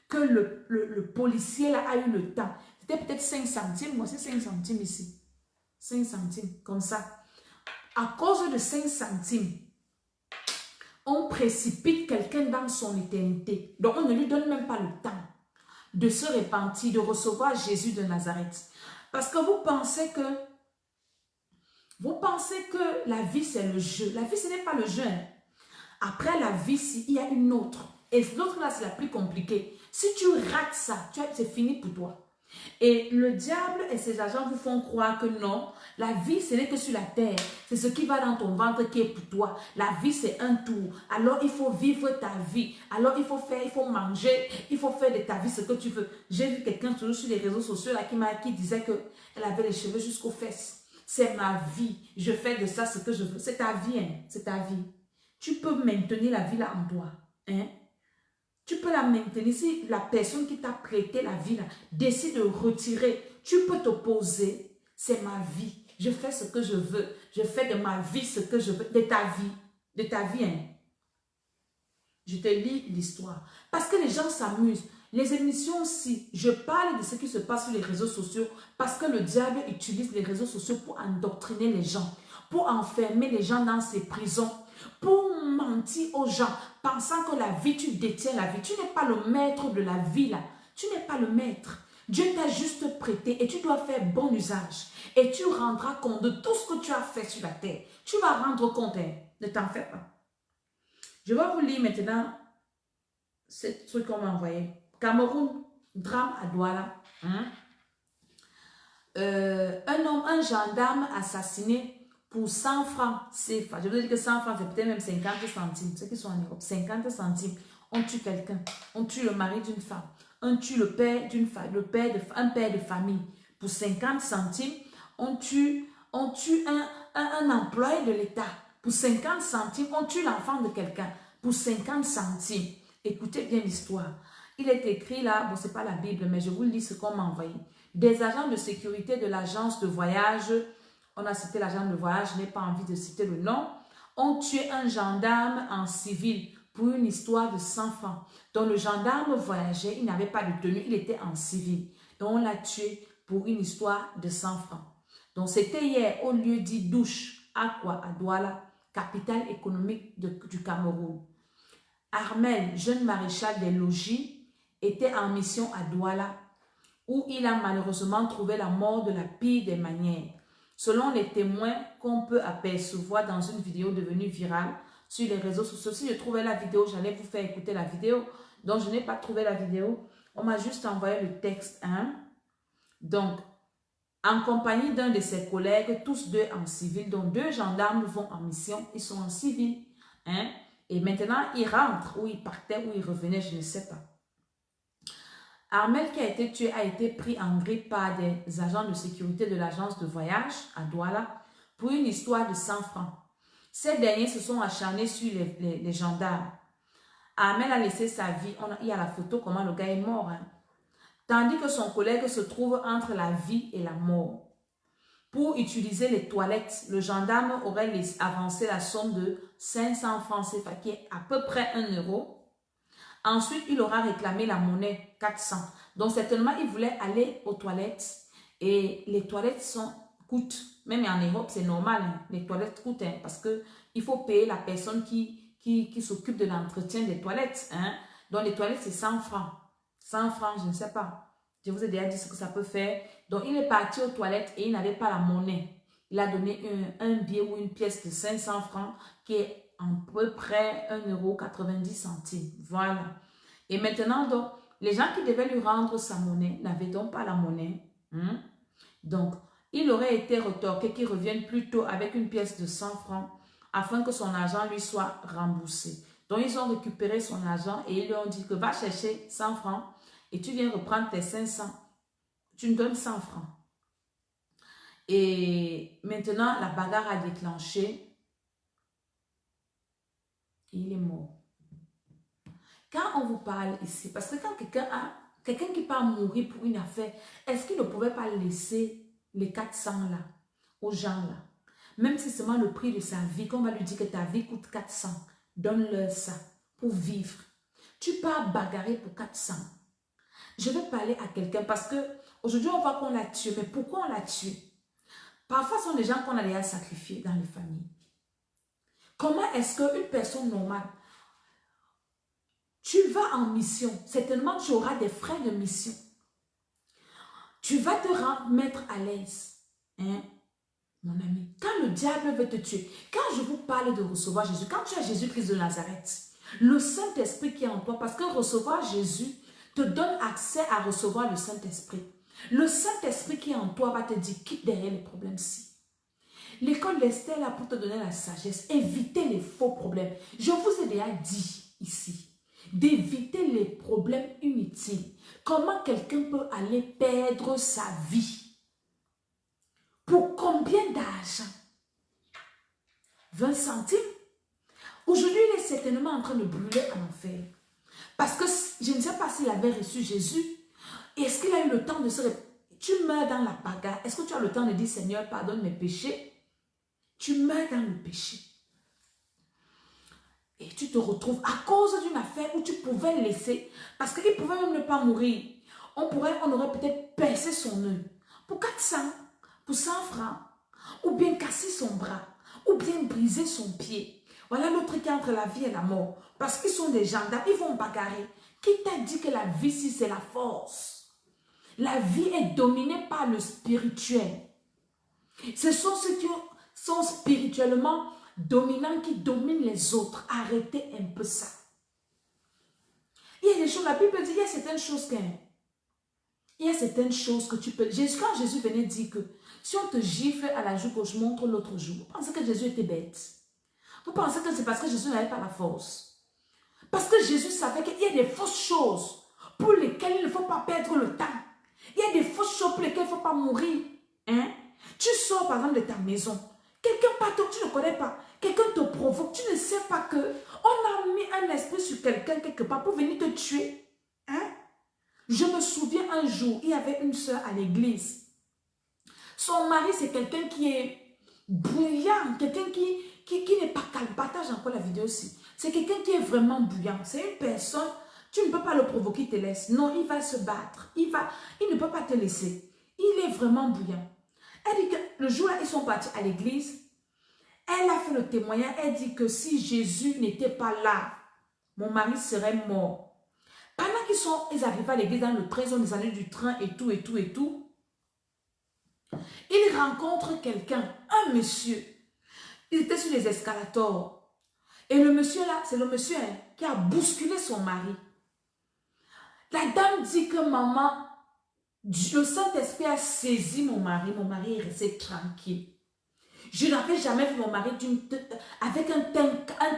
que le policier là a eu le temps. C'était peut-être 5 centimes, moi c'est 5 centimes ici. 5 centimes, comme ça. À cause de 5 centimes, on précipite quelqu'un dans son éternité. Donc on ne lui donne même pas le temps de se repentir, de recevoir Jésus de Nazareth. Parce que vous pensez que la vie c'est le jeu. La vie ce n'est pas le jeu. Hein. Après la vie, il y a une autre. Et l'autre là, c'est la plus compliquée. Si tu rates ça, c'est fini pour toi. Et le diable et ses agents vous font croire que non, la vie, ce n'est que sur la terre. C'est ce qui va dans ton ventre qui est pour toi. La vie, c'est un tour. Alors, il faut vivre ta vie. Alors, il faut faire, il faut manger. Il faut faire de ta vie ce que tu veux. J'ai vu quelqu'un sur les réseaux sociaux là, qui disait qu'elle avait les cheveux jusqu'aux fesses. C'est ma vie. Je fais de ça ce que je veux. C'est ta vie, hein? C'est ta vie. Tu peux maintenir la vie là en toi. Hein? Tu peux la maintenir. Si la personne qui t'a prêté la vie là décide de retirer, tu peux t'opposer. C'est ma vie. Je fais ce que je veux. Je fais de ma vie ce que je veux. De ta vie. De ta vie. Hein? Je te lis l'histoire. Parce que les gens s'amusent. Les émissions aussi, je parle de ce qui se passe sur les réseaux sociaux parce que le diable utilise les réseaux sociaux pour endoctriner les gens, pour enfermer les gens dans ses prisons, pour mentir aux gens, pensant que la vie, tu détiens la vie. Tu n'es pas le maître de la vie là. Tu n'es pas le maître. Dieu t'a juste prêté et tu dois faire bon usage. Et tu rendras compte de tout ce que tu as fait sur la terre. Tu vas rendre compte, hein. Ne t'en fais pas. Je vais vous lire maintenant ce truc qu'on m'a envoyé. Cameroun, drame à Douala. Hein? Un gendarme assassiné pour 100 francs CFA. Je veux dire que 100 francs, c'est peut-être même 50 centimes. Ceux qui sont en Europe, 50 centimes. On tue quelqu'un. On tue le mari d'une femme. On tue le père d'une femme, un père de famille. Pour 50 centimes, on tue un employé de l'État. Pour 50 centimes, on tue l'enfant de quelqu'un. Pour 50 centimes. Écoutez bien l'histoire. Il est écrit là, bon, ce n'est pas la Bible, mais je vous lis ce qu'on m'a envoyé. Des agents de sécurité de l'agence de voyage, on a cité l'agent de voyage, je n'ai pas envie de citer le nom, ont tué un gendarme en civil pour une histoire de 100 francs. Donc le gendarme voyageait, il n'avait pas de tenue, il était en civil. Donc on l'a tué pour une histoire de 100 francs. Donc c'était hier au lieu dit Douche, à Douala, capitale économique du Cameroun. Armel, jeune maréchal des logis, était en mission à Douala, où il a malheureusement trouvé la mort de la pire des manières. Selon les témoins qu'on peut apercevoir dans une vidéo devenue virale sur les réseaux sociaux. Si je trouvais la vidéo, j'allais vous faire écouter la vidéo. Donc, je n'ai pas trouvé la vidéo. On m'a juste envoyé le texte. Hein? Donc, en compagnie d'un de ses collègues, tous deux en civil, dont 2 gendarmes vont en mission, ils sont en civil. Hein? Et maintenant, ils rentrent, ou ils partaient, ou ils revenaient, je ne sais pas. Armel qui a été tué a été pris en grippe par des agents de sécurité de l'agence de voyage à Douala pour une histoire de 100 francs. Ces derniers se sont acharnés sur les gendarmes. Armel a laissé sa vie. Il y a la photo comment le gars est mort. Hein. Tandis que son collègue se trouve entre la vie et la mort. Pour utiliser les toilettes, le gendarme aurait avancé la somme de 500 francs CFA, qui est à peu près 1 euro. Ensuite, il aura réclamé la monnaie 400. Donc, certainement, il voulait aller aux toilettes. Et les toilettes coûtent. Même en Europe, c'est normal. Hein, les toilettes coûtent. Hein, parce qu'il faut payer la personne qui s'occupe de l'entretien des toilettes. Hein. Donc, les toilettes, c'est 100 francs. 100 francs, je ne sais pas. Je vous ai déjà dit ce que ça peut faire. Donc, il est parti aux toilettes et il n'avait pas la monnaie. Il a donné un billet ou une pièce de 500 francs qui est à peu près 1,90 €. Voilà. Et maintenant, donc, les gens qui devaient lui rendre sa monnaie n'avaient donc pas la monnaie. Hein? Donc, il aurait été retorqué qu'il revienne plutôt avec une pièce de 100 francs afin que son argent lui soit remboursé. Donc, ils ont récupéré son argent et ils lui ont dit que va chercher 100 francs et tu viens reprendre tes 500. Tu me donnes 100 francs. Et maintenant, la bagarre a déclenché. Il est mort. Quand on vous parle ici, parce que quand quelqu'un qui part mourir pour une affaire, est-ce qu'il ne pouvait pas laisser les 400 là, aux gens là? Même si c'est seulement le prix de sa vie, qu'on va lui dire que ta vie coûte 400, donne-leur ça pour vivre. Tu pars bagarrer pour 400. Je vais parler à quelqu'un parce que aujourd'hui on voit qu'on l'a tué. Mais pourquoi on l'a tué? Parfois, ce sont des gens qu'on a déjà sacrifiés dans les familles. Comment est-ce qu'une personne normale, tu vas en mission, certainement tu auras des frais de mission. Tu vas te mettre à l'aise. Hein? Mon ami, quand le diable veut te tuer, quand je vous parle de recevoir Jésus, quand tu as Jésus-Christ de Nazareth, le Saint-Esprit qui est en toi, parce que recevoir Jésus te donne accès à recevoir le Saint-Esprit. Le Saint-Esprit qui est en toi va te dire, quitte derrière les problèmes-ci. L'école d'Esther là pour te donner la sagesse, éviter les faux problèmes. Je vous ai déjà dit ici, d'éviter les problèmes inutiles. Comment quelqu'un peut aller perdre sa vie? Pour combien d'argent? 20 centimes? Aujourd'hui, il est certainement en train de brûler en enfer. Parce que je ne sais pas s'il avait reçu Jésus. Est-ce qu'il a eu le temps de se... Tu meurs dans la bagarre. Est-ce que tu as le temps de dire, Seigneur, pardonne mes péchés? Tu meurs dans le péché. Et tu te retrouves à cause d'une affaire où tu pouvais laisser. Parce qu'il ne pouvait même ne pas mourir. On aurait peut-être percé son œil. Pour 400, pour 100 francs. Ou bien casser son bras. Ou bien briser son pied. Voilà le truc entre la vie et la mort. Parce qu'ils sont des gendarmes, ils vont bagarrer. Qui t'a dit que la vie, si c'est la force? La vie est dominée par le spirituel. Ce sont ceux qui sont spirituellement dominants qui dominent les autres. Arrêtez un peu ça. Il y a des choses, la Bible dit, il y a certaines choses que tu peux... Quand Jésus venait dire que si on te gifle à la joue gauche, montre l'autre joue. Vous pensez que Jésus était bête? Vous pensez que c'est parce que Jésus n'avait pas la force? Parce que Jésus savait qu'il y a des fausses choses pour lesquelles il ne faut pas perdre le temps. Il y a des fausses choses pour lesquelles il ne faut pas mourir. Hein? Tu sors par exemple de ta maison. Quelqu'un partout, tu ne connais pas. Quelqu'un te provoque. Tu ne sais pas que on a mis un esprit sur quelqu'un quelque part pour venir te tuer. Hein? Je me souviens un jour, il y avait une soeur à l'église. Son mari, c'est quelqu'un qui est bouillant. Quelqu'un qui n'est pas calme. Partage encore la vidéo aussi. C'est quelqu'un qui est vraiment bouillant. C'est une personne, tu ne peux pas le provoquer, il te laisse. Non, il va se battre. Il ne peut pas te laisser. Il est vraiment bouillant. Elle dit que le jour là, ils sont partis à l'église. Elle a fait le témoignage. Elle dit que si Jésus n'était pas là, mon mari serait mort. Pendant qu'ils arrivent à l'église dans le train, ils ont des années du train et tout, ils rencontrent quelqu'un, un monsieur. Il était sur les escalators. Et le monsieur là, c'est le monsieur qui a bousculé son mari. La dame dit que maman, le Saint-Esprit a saisi mon mari est resté tranquille. Je n'avais jamais vu mon mari avec un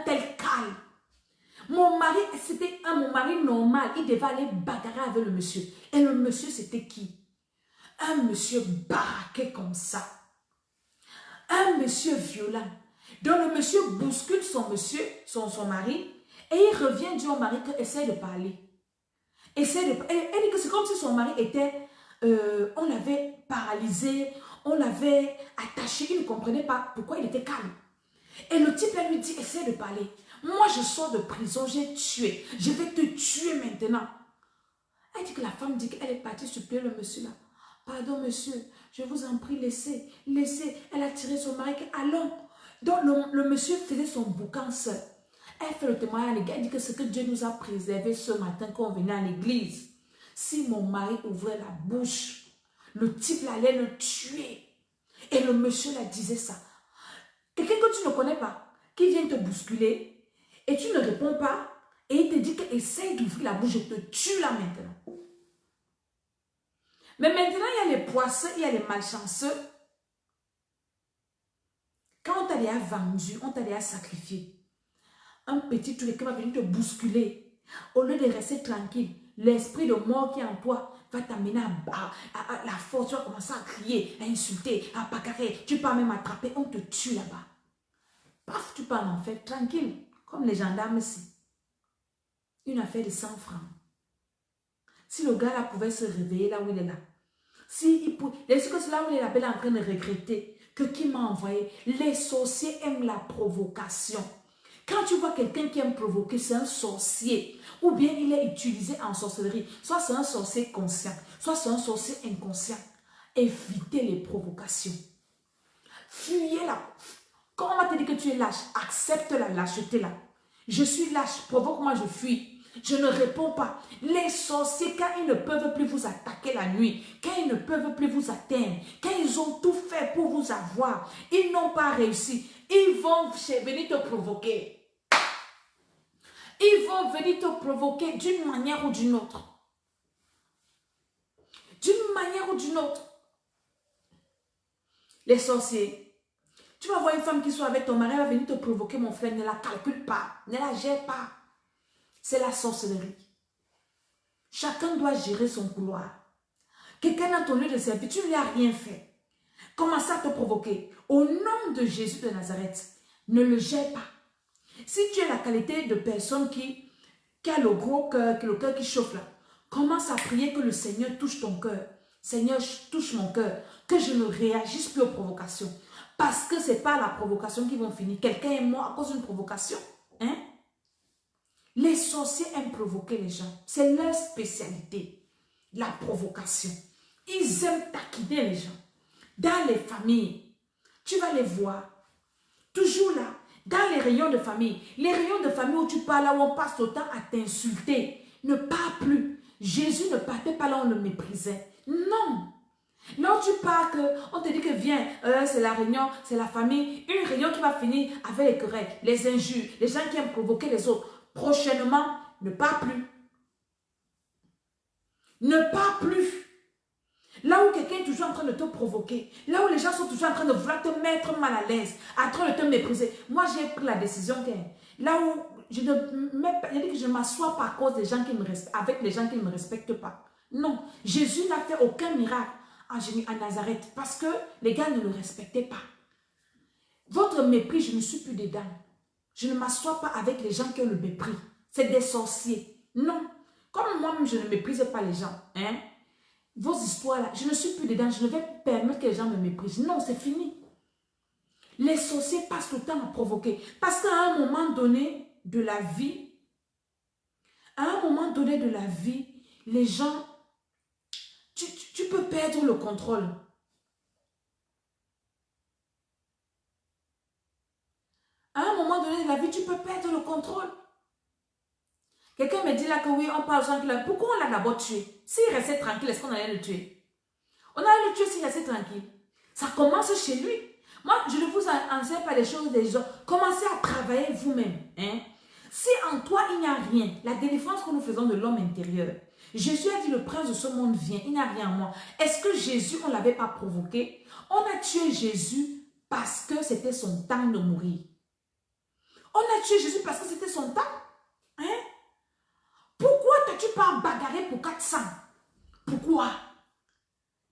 tel calme. Mon mari, c'était mon mari normal. Il devait aller bagarrer avec le monsieur. Et le monsieur, c'était qui? Un monsieur baraqué comme ça. Un monsieur violent. Donc le monsieur bouscule son mari. Et il revient dire au mari que essaie de parler. Elle dit que c'est comme si son mari était... on l'avait paralysé, on l'avait attaché. Il ne comprenait pas pourquoi il était calme. Et le type, elle lui dit, essaie de parler. Moi, je sors de prison, j'ai tué. Je vais te tuer maintenant. Elle dit que la femme dit qu'elle est partie supplier le monsieur là. Pardon, monsieur, je vous en prie, laissez. Elle a tiré son mari. Allons. Donc, le monsieur faisait son boucan seul. Elle fait le témoignage à l'église. Elle dit que ce que Dieu nous a préservé ce matin quand on venait à l'église. Si mon mari ouvrait la bouche, le type allait le tuer. Et le monsieur la disait ça. Quelqu'un que tu ne connais pas, qui vient te bousculer, et tu ne réponds pas, et il te dit que essaye d'ouvrir la bouche, je te tue là maintenant. Mais maintenant, il y a les poisseux, il y a les malchanceux. Quand on t'a déjà vendu, on t'a déjà sacrifié. Un petit truc qui va venir te bousculer. Au lieu de rester tranquille, l'esprit de mort qui est en toi va t'amener à la force. Tu vas commencer à crier, à insulter, à bagarrer. Tu peux même attraper, on te tue là-bas. Paf, tu pars en enfer, tranquille, comme les gendarmes ici. Une affaire de 100 francs. Si le gars là pouvait se réveiller là où il est là. Est-ce que c'est là où il est là, en train de regretter que qui m'a envoyé. Les sorciers aiment la provocation. Quand tu vois quelqu'un qui aime provoquer, c'est un sorcier. Ou bien il est utilisé en sorcellerie. Soit c'est un sorcier conscient, soit c'est un sorcier inconscient. Évitez les provocations. Fuyez là. Quand on va te dire que tu es lâche, accepte la lâcheté là. Je suis lâche, provoque-moi, je fuis. Je ne réponds pas. Les sorciers, quand ils ne peuvent plus vous attaquer la nuit, quand ils ne peuvent plus vous atteindre, quand ils ont tout fait pour vous avoir, ils n'ont pas réussi. Ils vont venir te provoquer. Ils vont venir te provoquer d'une manière ou d'une autre. D'une manière ou d'une autre. Les sorciers. Tu vas voir une femme qui soit avec ton mari, elle va venir te provoquer, mon frère. Ne la calcule pas. Ne la gère pas. C'est la sorcellerie. Chacun doit gérer son couloir. Quelqu'un dans ton lieu de service, tu ne lui as rien fait. Commence à te provoquer. Au nom de Jésus de Nazareth, ne le gère pas. Si tu es la qualité de personne qui a le gros cœur, le cœur qui chauffe là, commence à prier que le Seigneur touche ton cœur. Seigneur, touche mon cœur. Que je ne réagisse plus aux provocations. Parce que ce n'est pas la provocation qui vont finir. Quelqu'un est mort à cause d'une provocation. Hein? Les sorciers aiment provoquer les gens. C'est leur spécialité. La provocation. Ils aiment taquiner les gens. Dans les familles, tu vas les voir. Toujours là. Dans les réunions de famille. Les réunions de famille où tu parles, là où on passe autant à t'insulter. Ne parle plus. Jésus ne partait pas là où on le méprisait. Non. Là où tu parles, on te dit que viens, c'est la réunion, c'est la famille. Une réunion qui va finir avec les querelles, les injures, les gens qui aiment provoquer les autres. Prochainement, ne parle plus. Ne parle plus. Là où quelqu'un est toujours en train de te provoquer, là où les gens sont toujours en train de vouloir te mettre mal à l'aise, en train de te mépriser. Moi, j'ai pris la décision que là où je ne m'assois pas à cause des gens qui me respectent, avec les gens qui ne me respectent pas. Non, Jésus n'a fait aucun miracle à Nazareth parce que les gars ne le respectaient pas. Votre mépris, je ne suis plus dedans. Je ne m'assois pas avec les gens qui ont le mépris. C'est des sorciers. Non. Comme moi-même, je ne méprise pas les gens. Hein? Vos histoires-là, je ne suis plus dedans. Je ne vais permettre que les gens me méprisent. Non, c'est fini. Les sorciers passent le temps à provoquer. Parce qu'à un moment donné de la vie, les gens, tu peux perdre le contrôle. À un moment donné de la vie, tu peux perdre le contrôle. Quelqu'un me dit là que oui, on parle tranquille. Pourquoi on l'a d'abord tué? S'il restait tranquille, est-ce qu'on allait le tuer? On allait le tuer s'il restait tranquille. Ça commence chez lui. Moi, je ne vous enseigne pas les choses des gens. Commencez à travailler vous-même. Hein? Si en toi, il n'y a rien, la délivrance que nous faisons de l'homme intérieur, Jésus a dit, le prince de ce monde vient, il n'y a rien en moi. Est-ce que Jésus, on ne l'avait pas provoqué? On a tué Jésus parce que c'était son temps de mourir. On a tué Jésus parce que c'était son temps. Hein? Pourquoi t'as-tu pas bagarré pour 400? Pourquoi?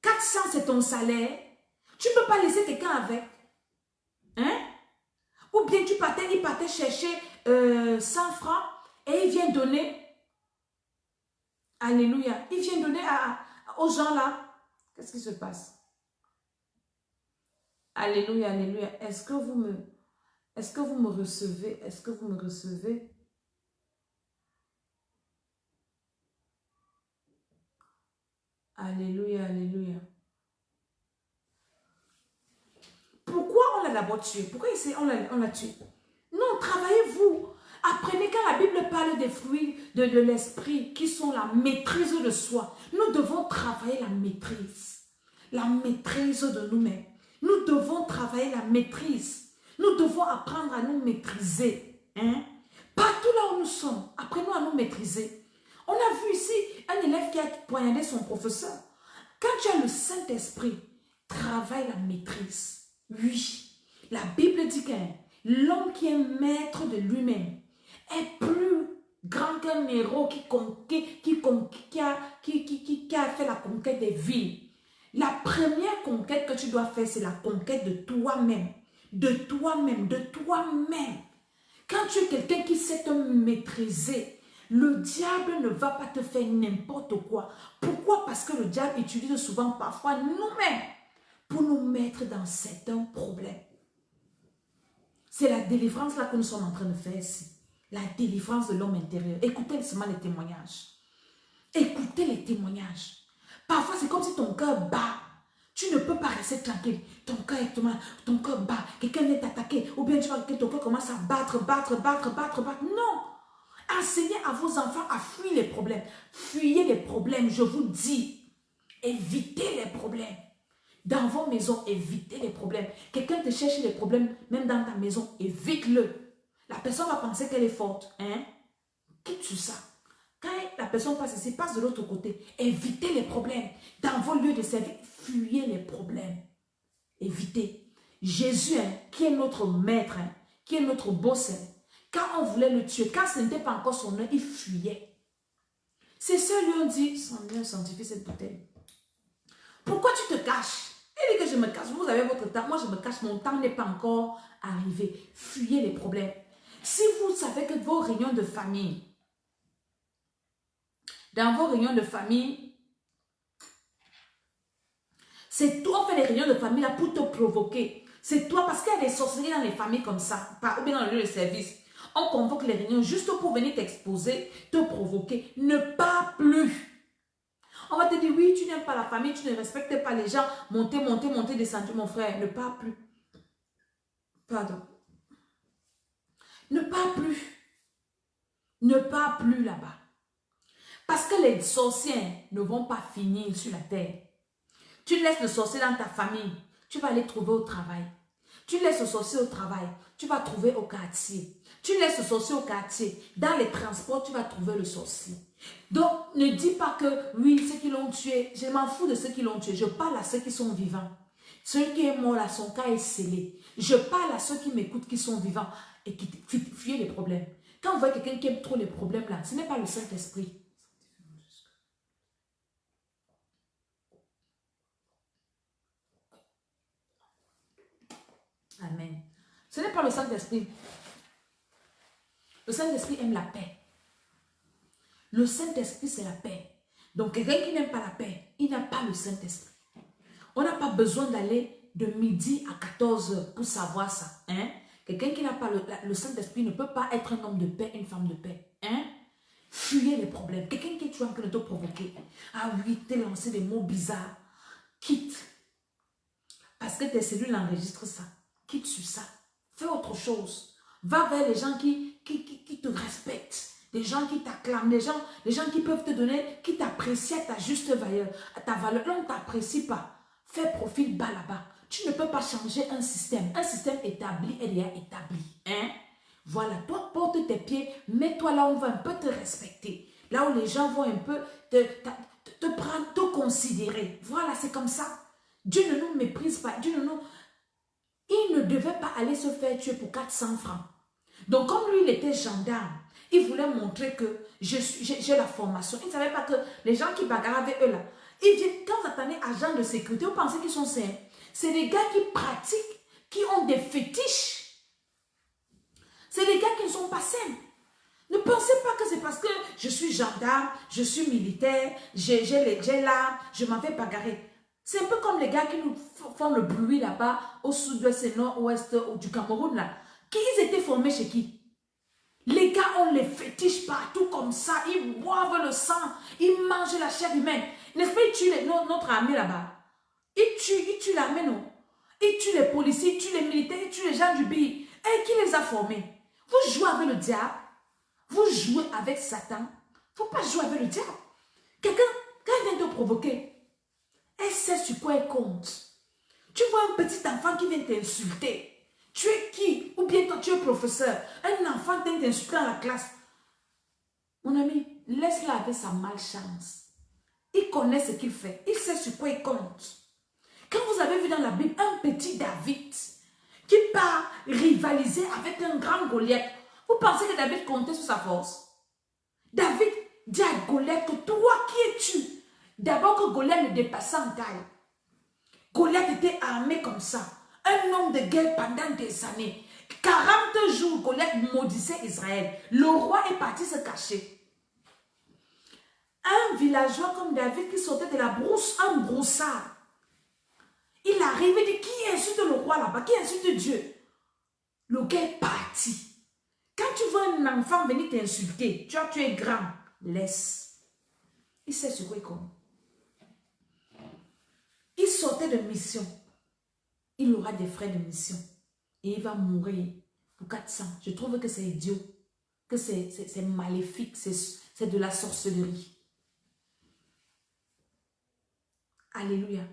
400, c'est ton salaire. Tu ne peux pas laisser quelqu'un avec. Hein? Ou bien il partait chercher 100 francs et il vient donner. Alléluia. Il vient donner aux gens là. Qu'est-ce qui se passe? Alléluia, alléluia. Est-ce que vous me recevez? Est-ce que vous me recevez? Alléluia, alléluia. Pourquoi on l'a d'abord tué? Pourquoi on l'a tué? Non, travaillez-vous. Apprenez quand la Bible parle des fruits de l'esprit qui sont la maîtrise de soi. Nous devons travailler la maîtrise. La maîtrise de nous-mêmes. Nous devons travailler la maîtrise. Nous devons apprendre à nous maîtriser. Hein? Partout là où nous sommes, apprenons à nous maîtriser. On a vu ici un élève qui a poignardé son professeur. Quand tu as le Saint-Esprit, travaille la maîtrise. Oui, la Bible dit que l'homme qui est maître de lui-même est plus grand qu'un héros qui a fait la conquête des villes. La première conquête que tu dois faire, c'est la conquête de toi-même. De toi-même, de toi-même. Quand tu es quelqu'un qui sait te maîtriser, le diable ne va pas te faire n'importe quoi. Pourquoi? Parce que le diable utilise souvent parfois nous-mêmes pour nous mettre dans certains problèmes. C'est la délivrance là que nous sommes en train de faire ici. La délivrance de l'homme intérieur. Écoutez seulement les témoignages. Écoutez les témoignages. Parfois, c'est comme si ton cœur bat. Tu ne peux pas rester tranquille. Ton cœur bat. Quelqu'un vient t'attaquer. Ou bien tu vois que ton cœur commence à battre. Non. Enseignez à vos enfants à fuir les problèmes. Fuyez les problèmes, je vous dis. Évitez les problèmes. Dans vos maisons, évitez les problèmes. Quelqu'un te cherche les problèmes, même dans ta maison, évite-le. La personne va penser qu'elle est forte. Hein? Quitte sur ça. Quand la personne passe ici, passe de l'autre côté. Évitez les problèmes. Dans vos lieux de service, fuyez les problèmes. Évitez. Jésus, hein, qui est notre maître, hein, qui est notre boss, hein, quand on voulait le tuer, quand ce n'était pas encore son heure, il fuyait. Ses soeurs lui ont dit, Seigneur, sanctifie cette bouteille. Pourquoi tu te caches? Il dit que je me cache. Vous avez votre temps, moi je me cache, mon temps n'est pas encore arrivé. Fuyez les problèmes. Si vous savez que vos réunions de famille, dans vos réunions de famille, c'est toi qui fais les réunions de famille là pour te provoquer. C'est toi, parce qu'il y a des sorcelleries dans les familles comme ça, ou bien dans le lieu de service. On convoque les réunions juste pour venir t'exposer, te provoquer. Ne pas plus. On va te dire, oui, tu n'aimes pas la famille, tu ne respectes pas les gens. Monter, descendre, mon frère. Ne pas plus. Pardon. Ne pas plus. Ne pas plus là-bas. Parce que les sorciers ne vont pas finir sur la terre. Tu laisses le sorcier dans ta famille, tu vas aller trouver au travail. Tu laisses le sorcier au travail, tu vas trouver au quartier. Tu laisses le sorcier au quartier, dans les transports, tu vas trouver le sorcier. Donc, ne dis pas que, oui, ceux qui l'ont tué, je m'en fous de ceux qui l'ont tué. Je parle à ceux qui sont vivants. Celui qui est mort là, son cas est scellé. Je parle à ceux qui m'écoutent, qui sont vivants et qui fuient les problèmes. Quand vous voyez quelqu'un qui aime trop les problèmes là, ce n'est pas le Saint-Esprit. Amen. Ce n'est pas le Saint-Esprit. Le Saint-Esprit aime la paix. Le Saint-Esprit, c'est la paix. Donc, quelqu'un qui n'aime pas la paix, il n'a pas le Saint-Esprit. On n'a pas besoin d'aller de midi à 14 heures pour savoir ça. Hein? Quelqu'un qui n'a pas le Saint-Esprit ne peut pas être un homme de paix, une femme de paix. Hein? Fuyez les problèmes. Quelqu'un qui est en train de te provoquer. Ah oui, t'es lancé des mots bizarres. Quitte. Parce que tes cellules enregistrent ça. Quitte sur ça. Fais autre chose. Va vers les gens qui te respectent. Des gens qui t'acclament. Les gens qui peuvent te donner, qui t'apprécient à ta juste valeur. À ta valeur. Là, on ne t'apprécie pas. Fais profil bas là-bas. Tu ne peux pas changer un système. Un système établi est déjà établi. Hein? Voilà. Toi, porte tes pieds. Mets-toi là où on va un peu te respecter. Là où les gens vont un peu te prendre, te considérer. Voilà, c'est comme ça. Dieu ne nous méprise pas. Dieu ne nous... Il ne devait pas aller se faire tuer pour 400 francs. Donc, comme lui, il était gendarme, il voulait montrer que j'ai la formation. Il ne savait pas que les gens qui bagarrent avec eux là, il dit, quand vous attendez agents de sécurité, vous pensez qu'ils sont sains. C'est des gars qui pratiquent, qui ont des fétiches. C'est des gars qui ne sont pas sains. Ne pensez pas que c'est parce que je suis gendarme, je suis militaire, j'ai l'arme, je m'en vais bagarrer. C'est un peu comme les gars qui nous font le bruit là-bas, au sud-ouest et nord-ouest du Cameroun là. Ils étaient formés chez qui? Les gars ont les fétiches partout comme ça, ils boivent le sang, ils mangent la chair humaine. N'est-ce pas, ils tuent notre armée là-bas. Ils tuent l'armée, non? Ils tuent les policiers, ils tuent les militaires, ils tuent les gens du pays. Et qui les a formés? Vous jouez avec le diable, vous jouez avec Satan. Il ne faut pas jouer avec le diable. Quelqu'un, quand il vient te provoquer, elle sait sur quoi elle compte. Tu vois un petit enfant qui vient t'insulter. Tu es qui? Ou bien toi, tu es professeur. Un enfant vient t'insulter dans la classe. Mon ami, laisse-le avec sa malchance. Il connaît ce qu'il fait. Il sait sur quoi il compte. Quand vous avez vu dans la Bible un petit David qui part rivaliser avec un grand Goliath, vous pensez que David comptait sur sa force? David dit à Goliath que toi, qui es-tu? D'abord que Goliath le dépassait en taille. Goliath était armé comme ça. Un homme de guerre pendant des années. 40 jours, Goliath maudissait Israël. Le roi est parti se cacher. Un villageois comme David qui sortait de la brousse, un broussard. Il arrive et dit, qui insulte le roi là-bas? Qui insulte Dieu? Le gars est parti. Quand tu vois un enfant venir t'insulter, tu es grand, laisse. Il sait sur quoi il compte. Il sortait de mission. Il aura des frais de mission. Et il va mourir pour 400. Je trouve que c'est idiot. Que c'est maléfique. C'est de la sorcellerie. Alléluia.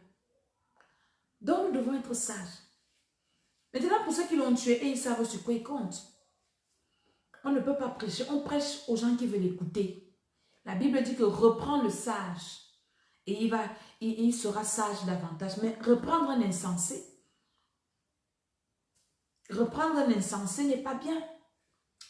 Donc nous devons être sages. Maintenant, pour ceux qui l'ont tué et ils savent sur quoi ils comptent. On ne peut pas prêcher. On prêche aux gens qui veulent écouter. La Bible dit que reprend le sage. Et il sera sage davantage. Mais reprendre un insensé. Reprendre un insensé n'est pas bien.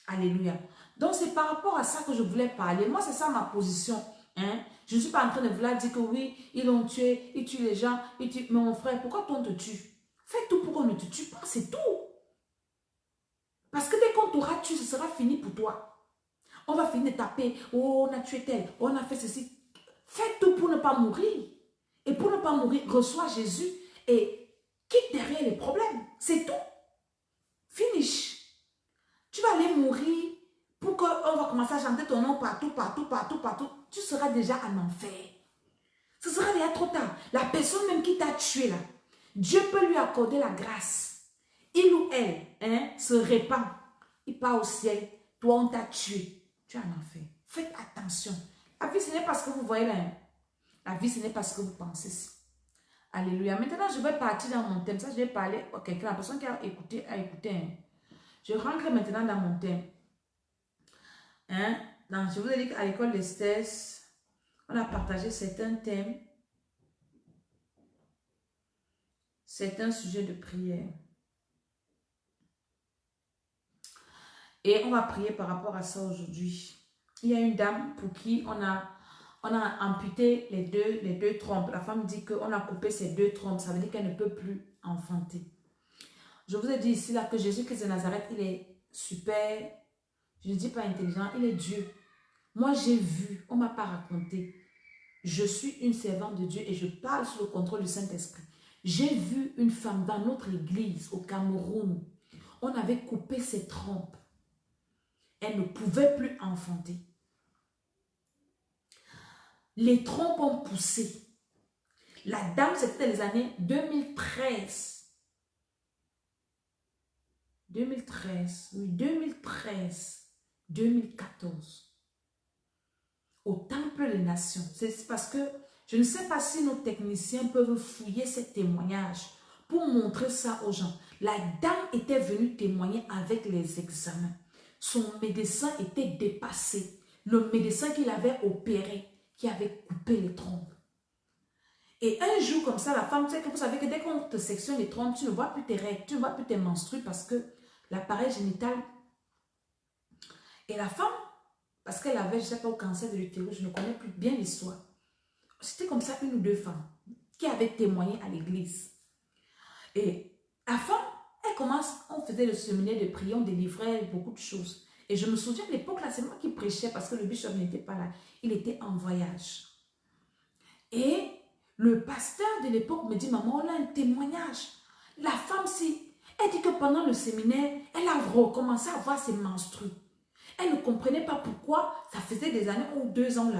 Alléluia. Donc c'est par rapport à ça que je voulais parler. Moi c'est ça ma position. Hein? Je ne suis pas en train de vouloir dire que oui, ils l'ont tué, ils tuent les gens. Mais mon frère, pourquoi on te tue? Fais tout pour qu'on ne te tue pas, c'est tout. Parce que dès qu'on t'aura tué, ce sera fini pour toi. On va finir de taper. Oh, on a tué tel. Oh, on a fait ceci. Fais tout pour ne pas mourir. Et pour ne pas mourir, reçois Jésus et quitte derrière les problèmes. C'est tout. Finish. Tu vas aller mourir pour qu'on va commencer à chanter ton nom partout, partout, partout, partout. Tu seras déjà en enfer. Ce sera déjà trop tard. La personne même qui t'a tué là, Dieu peut lui accorder la grâce. Il ou elle se répand. Il part au ciel. Toi, on t'a tué. Tu es en enfer. Faites attention. La vie, ce n'est pas ce que vous voyez là. La vie, ce n'est pas ce que vous pensez. Alléluia. Maintenant, je vais partir dans mon thème. Ça, je vais parler à quelqu'un. La personne qui a écouté, a écouté. Je rentre maintenant dans mon thème. Je vous ai dit qu'à l'école d'Esther, on a partagé certains thèmes. Certains sujets de prière. Et on va prier par rapport à ça aujourd'hui. Il y a une dame pour qui on a amputé les deux trompes. La femme dit qu'on a coupé ses deux trompes. Ça veut dire qu'elle ne peut plus enfanter. Je vous ai dit ici là que Jésus-Christ de Nazareth, il est super, je ne dis pas intelligent, il est Dieu. Moi j'ai vu, on ne m'a pas raconté. Je suis une servante de Dieu et je parle sous le contrôle du Saint-Esprit. J'ai vu une femme dans notre église au Cameroun. On avait coupé ses trompes. Elle ne pouvait plus enfanter. Les trompes ont poussé. La dame, c'était les années 2013. 2013, oui, 2013, 2014. Au Temple des Nations. C'est parce que je ne sais pas si nos techniciens peuvent fouiller ces témoignages pour montrer ça aux gens. La dame était venue témoigner avec les examens. Son médecin était dépassé. Le médecin qui l'avait opéré, qui avait coupé les trompes. Et un jour comme ça, la femme, vous savez que dès qu'on te sectionne les trompes, tu ne vois plus tes règles, tu ne vois plus tes menstrues parce que l'appareil génital. Et la femme, parce qu'elle avait, je ne sais pas, au cancer de l'utérus, je ne connais plus bien l'histoire. C'était comme ça une ou deux femmes qui avaient témoigné à l'église. Et la femme, elle commence, on faisait le séminaire de prière, on délivrait beaucoup de choses. Et je me souviens à l'époque, là, c'est moi qui prêchais parce que le bishop n'était pas là. Il était en voyage. Et le pasteur de l'époque me dit, maman, on a un témoignage. La femme, elle dit que pendant le séminaire, elle a recommencé à voir ses menstrues. Elle ne comprenait pas pourquoi, ça faisait des années ou 2 ans,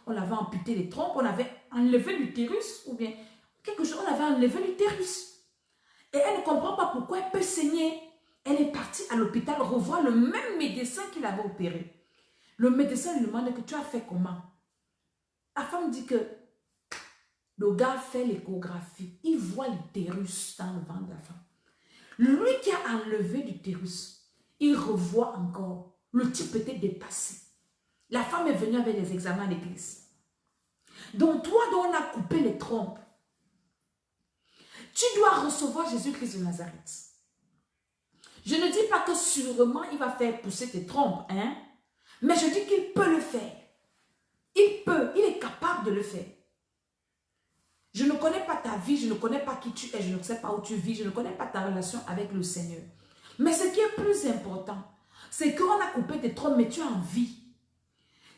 on l'avait amputé les trompes, on avait enlevé l'utérus, ou bien quelque chose, on avait enlevé l'utérus. Et elle ne comprend pas pourquoi elle peut saigner. Elle est partie à l'hôpital revoir le même médecin qui l'avait opéré. Le médecin lui demande que tu as fait comment? La femme dit que le gars fait l'échographie. Il voit l'utérus dans le ventre de la femme. Lui qui a enlevé l'utérus, il revoit encore. Le type était dépassé. La femme est venue avec les examens à l'église. Donc toi dont on a coupé les trompes, tu dois recevoir Jésus-Christ de Nazareth. Je ne dis pas que sûrement il va faire pousser tes trompes, hein? Mais je dis qu'il peut le faire. Il peut, il est capable de le faire. Je ne connais pas ta vie, je ne connais pas qui tu es, je ne sais pas où tu vis, je ne connais pas ta relation avec le Seigneur. Mais ce qui est plus important, c'est qu'on a coupé tes trompes, mais tu es en vie.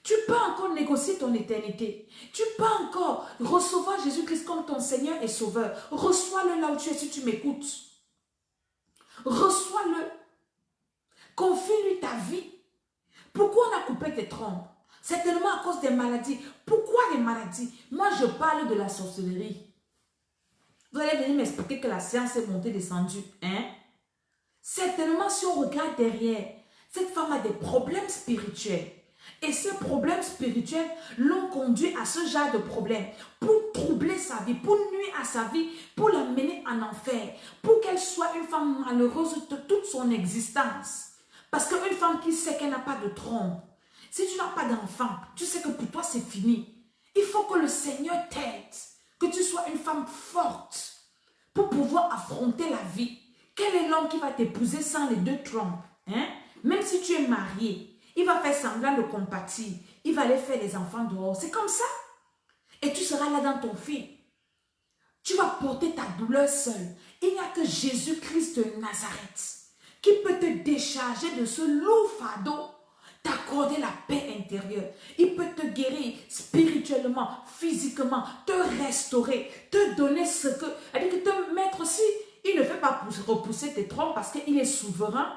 Tu peux encore négocier ton éternité. Tu peux encore recevoir Jésus-Christ comme ton Seigneur et Sauveur. Reçois-le là où tu es si tu m'écoutes. Reçois-le. Confie-lui ta vie. Pourquoi on a coupé tes trompes? Certainement à cause des maladies. Pourquoi les maladies? Moi, je parle de la sorcellerie. Vous allez venir m'expliquer que la science est montée, descendue. Hein? Certainement, si on regarde derrière, cette femme a des problèmes spirituels. Et ces problèmes spirituels l'ont conduit à ce genre de problème. Pour troubler sa vie, pour nuire à sa vie, pour l'amener en enfer. Pour qu'elle soit une femme malheureuse de toute son existence. Parce qu'une femme qui sait qu'elle n'a pas de trompe, si tu n'as pas d'enfant, tu sais que pour toi c'est fini. Il faut que le Seigneur t'aide. Que tu sois une femme forte pour pouvoir affronter la vie. Quel est l'homme qui va t'épouser sans les deux trompes? Hein? Même si tu es marié, il va faire semblant de compatir. Il va aller faire les enfants dehors. C'est comme ça. Et tu seras là dans ton film. Tu vas porter ta douleur seule. Il n'y a que Jésus-Christ de Nazareth qui peut te décharger de ce lourd fardeau, t'accorder la paix intérieure. Il peut te guérir spirituellement, physiquement, te restaurer, te donner ce que... C'est-à-dire que te mettre aussi, il ne fait pas repousser tes trompes parce qu'il est souverain.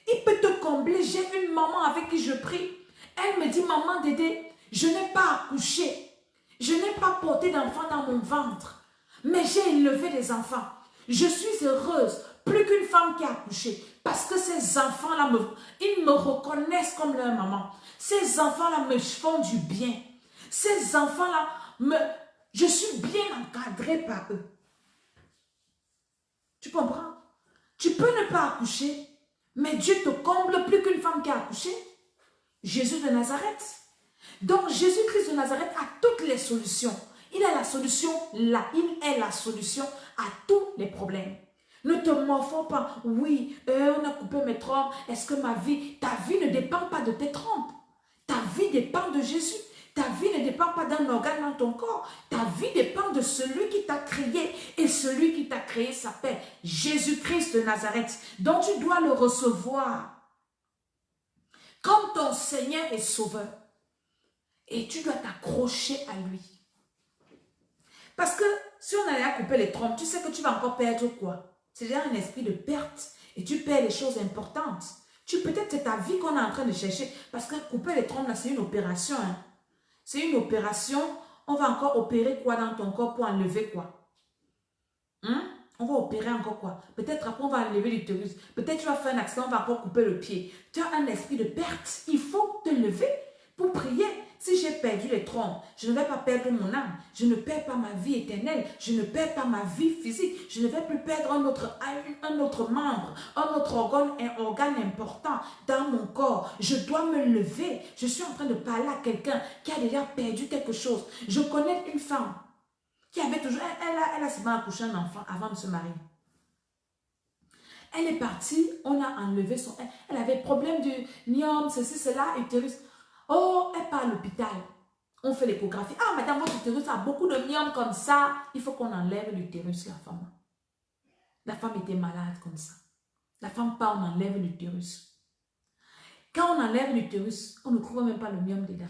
Il peut te combler. J'ai une maman avec qui je prie. Elle me dit, maman Dédé, je n'ai pas accouché. Je n'ai pas porté d'enfant dans mon ventre. Mais j'ai élevé des enfants. Je suis heureuse. Plus qu'une femme qui a accouché. Parce que ces enfants-là, ils me reconnaissent comme leur maman. Ces enfants-là me font du bien. Ces enfants-là, je suis bien encadrée par eux. Tu comprends? Tu peux ne pas accoucher, mais Dieu te comble plus qu'une femme qui a accouché. Jésus de Nazareth. Donc, Jésus-Christ de Nazareth a toutes les solutions. Il a la solution là. Il est la solution à tous les problèmes. Ne te morfonds pas. Oui, on a coupé mes trompes. Est-ce que ta vie ne dépend pas de tes trompes. Ta vie dépend de Jésus. Ta vie ne dépend pas d'un organe dans ton corps. Ta vie dépend de celui qui t'a créé. Et celui qui t'a créé s'appelle Jésus-Christ de Nazareth. Donc tu dois le recevoir comme ton Seigneur et Sauveur. Et tu dois t'accrocher à lui. Parce que si on allait à couper les trompes, tu sais que tu vas encore perdre quoi? C'est déjà un esprit de perte. Et tu perds les choses importantes. Peut-être c'est ta vie qu'on est en train de chercher. Parce que couper les trompes, là, c'est une opération. Hein. C'est une opération. On va encore opérer quoi dans ton corps pour enlever quoi? On va opérer encore quoi? Peut-être après on va enlever l'utérus. Peut-être tu vas faire un accident, on va encore couper le pied. Tu as un esprit de perte. Il faut te lever pour prier. Si j'ai perdu les trompes, je ne vais pas perdre mon âme. Je ne perds pas ma vie éternelle. Je ne perds pas ma vie physique. Je ne vais plus perdre un autre membre, un autre organe important dans mon corps. Je dois me lever. Je suis en train de parler à quelqu'un qui a déjà perdu quelque chose. Je connais une femme qui avait toujours... Elle a seulement accouché un enfant avant de se marier. Elle est partie, on a enlevé son... Elle avait problème du myome, ceci, cela, utérus. Oh, elle part à l'hôpital. On fait l'échographie. Ah, madame, votre utérus a beaucoup de myome comme ça. Il faut qu'on enlève l'utérus, la femme. La femme était malade comme ça. La femme part, on enlève l'utérus. Quand on enlève l'utérus, on ne trouve même pas le myome dedans.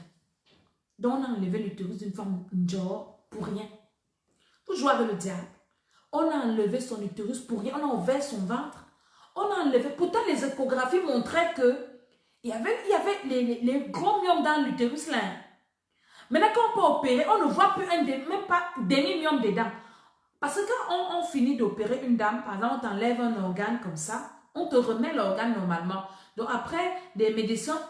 Donc, on a enlevé l'utérus d'une femme genre pour rien. Pour jouer avec le diable. On a enlevé son utérus pour rien. On a ouvert son ventre. On a enlevé. Pourtant, les échographies montraient que il y avait les gros myomes dans l'utérus là. Maintenant, quand on peut opérer, on ne voit plus même pas demi-myome dedans. Parce que quand on finit d'opérer une dame, par exemple, on t'enlève un organe comme ça, on te remet l'organe normalement. Donc après, les médecins,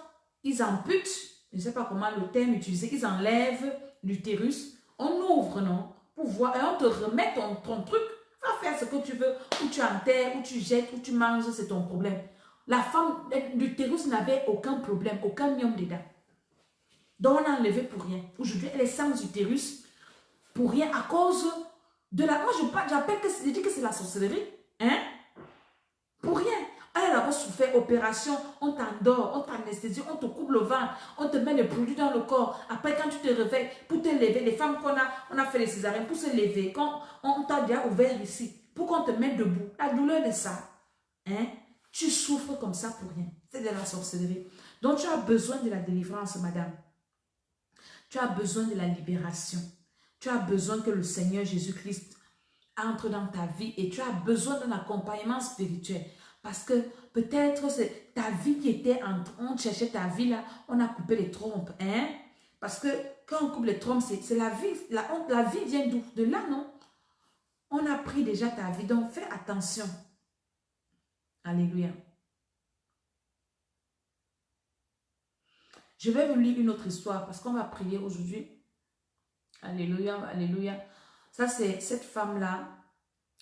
ils amputent, je ne sais pas comment le terme utilisé, ils enlèvent l'utérus, on ouvre, non? Pour voir, et on te remet ton truc. Va faire ce que tu veux, ou tu enterres, ou tu jettes, ou tu manges, c'est ton problème. La femme, l'utérus n'avait aucun problème, aucun myome dedans. Donc on a enlevé pour rien. Aujourd'hui, elle est sans utérus pour rien à cause de la... Moi, je dis que c'est la sorcellerie. Hein? Pour rien. Elle a souffert opération, on t'endort, on t'anesthésie, on te coupe le ventre, on te met des produits dans le corps. Après, quand tu te réveilles, pour te lever, les femmes on a fait les césariennes pour se lever, quand on t'a déjà ouvert ici, pour qu'on te mette debout. La douleur de ça. Hein? Tu souffres comme ça pour rien. C'est de la sorcellerie. Donc, tu as besoin de la délivrance, madame. Tu as besoin de la libération. Tu as besoin que le Seigneur Jésus-Christ entre dans ta vie et tu as besoin d'un accompagnement spirituel. Parce que peut-être c'est ta vie qui était on cherchait ta vie là, on a coupé les trompes. Hein? Parce que quand on coupe les trompes, c'est la vie. La vie vient d'où? De là, non? On a pris déjà ta vie, donc fais attention. Alléluia. Je vais vous lire une autre histoire parce qu'on va prier aujourd'hui. Alléluia, alléluia. Ça, c'est cette femme-là.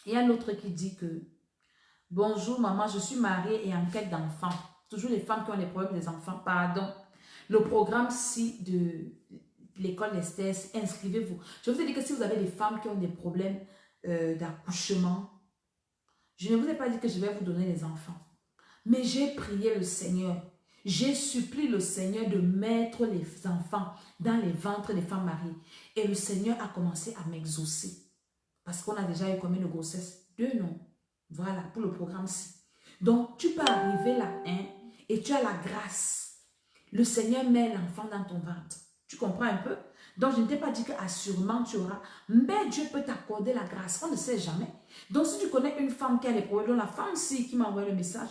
Il y a l'autre qui dit que bonjour maman, je suis mariée et en quête d'enfants. Toujours les femmes qui ont des problèmes des enfants. Pardon. Le programme ci de l'école d'Esther, inscrivez-vous. Je vous ai dit que si vous avez des femmes qui ont des problèmes d'accouchement, je ne vous ai pas dit que je vais vous donner les enfants. Mais j'ai prié le Seigneur. J'ai supplié le Seigneur de mettre les enfants dans les ventres des femmes mariées. Et le Seigneur a commencé à m'exaucer. Parce qu'on a déjà eu combien de grossesses? 2, non? Voilà, pour le programme-ci. Donc, tu peux arriver là, hein, et tu as la grâce. Le Seigneur met l'enfant dans ton ventre. Tu comprends un peu? Donc, je ne t'ai pas dit qu'assurément tu auras, mais Dieu peut t'accorder la grâce. On ne sait jamais. Donc, si tu connais une femme qui a des problèmes, la femme-ci qui m'a envoyé le message,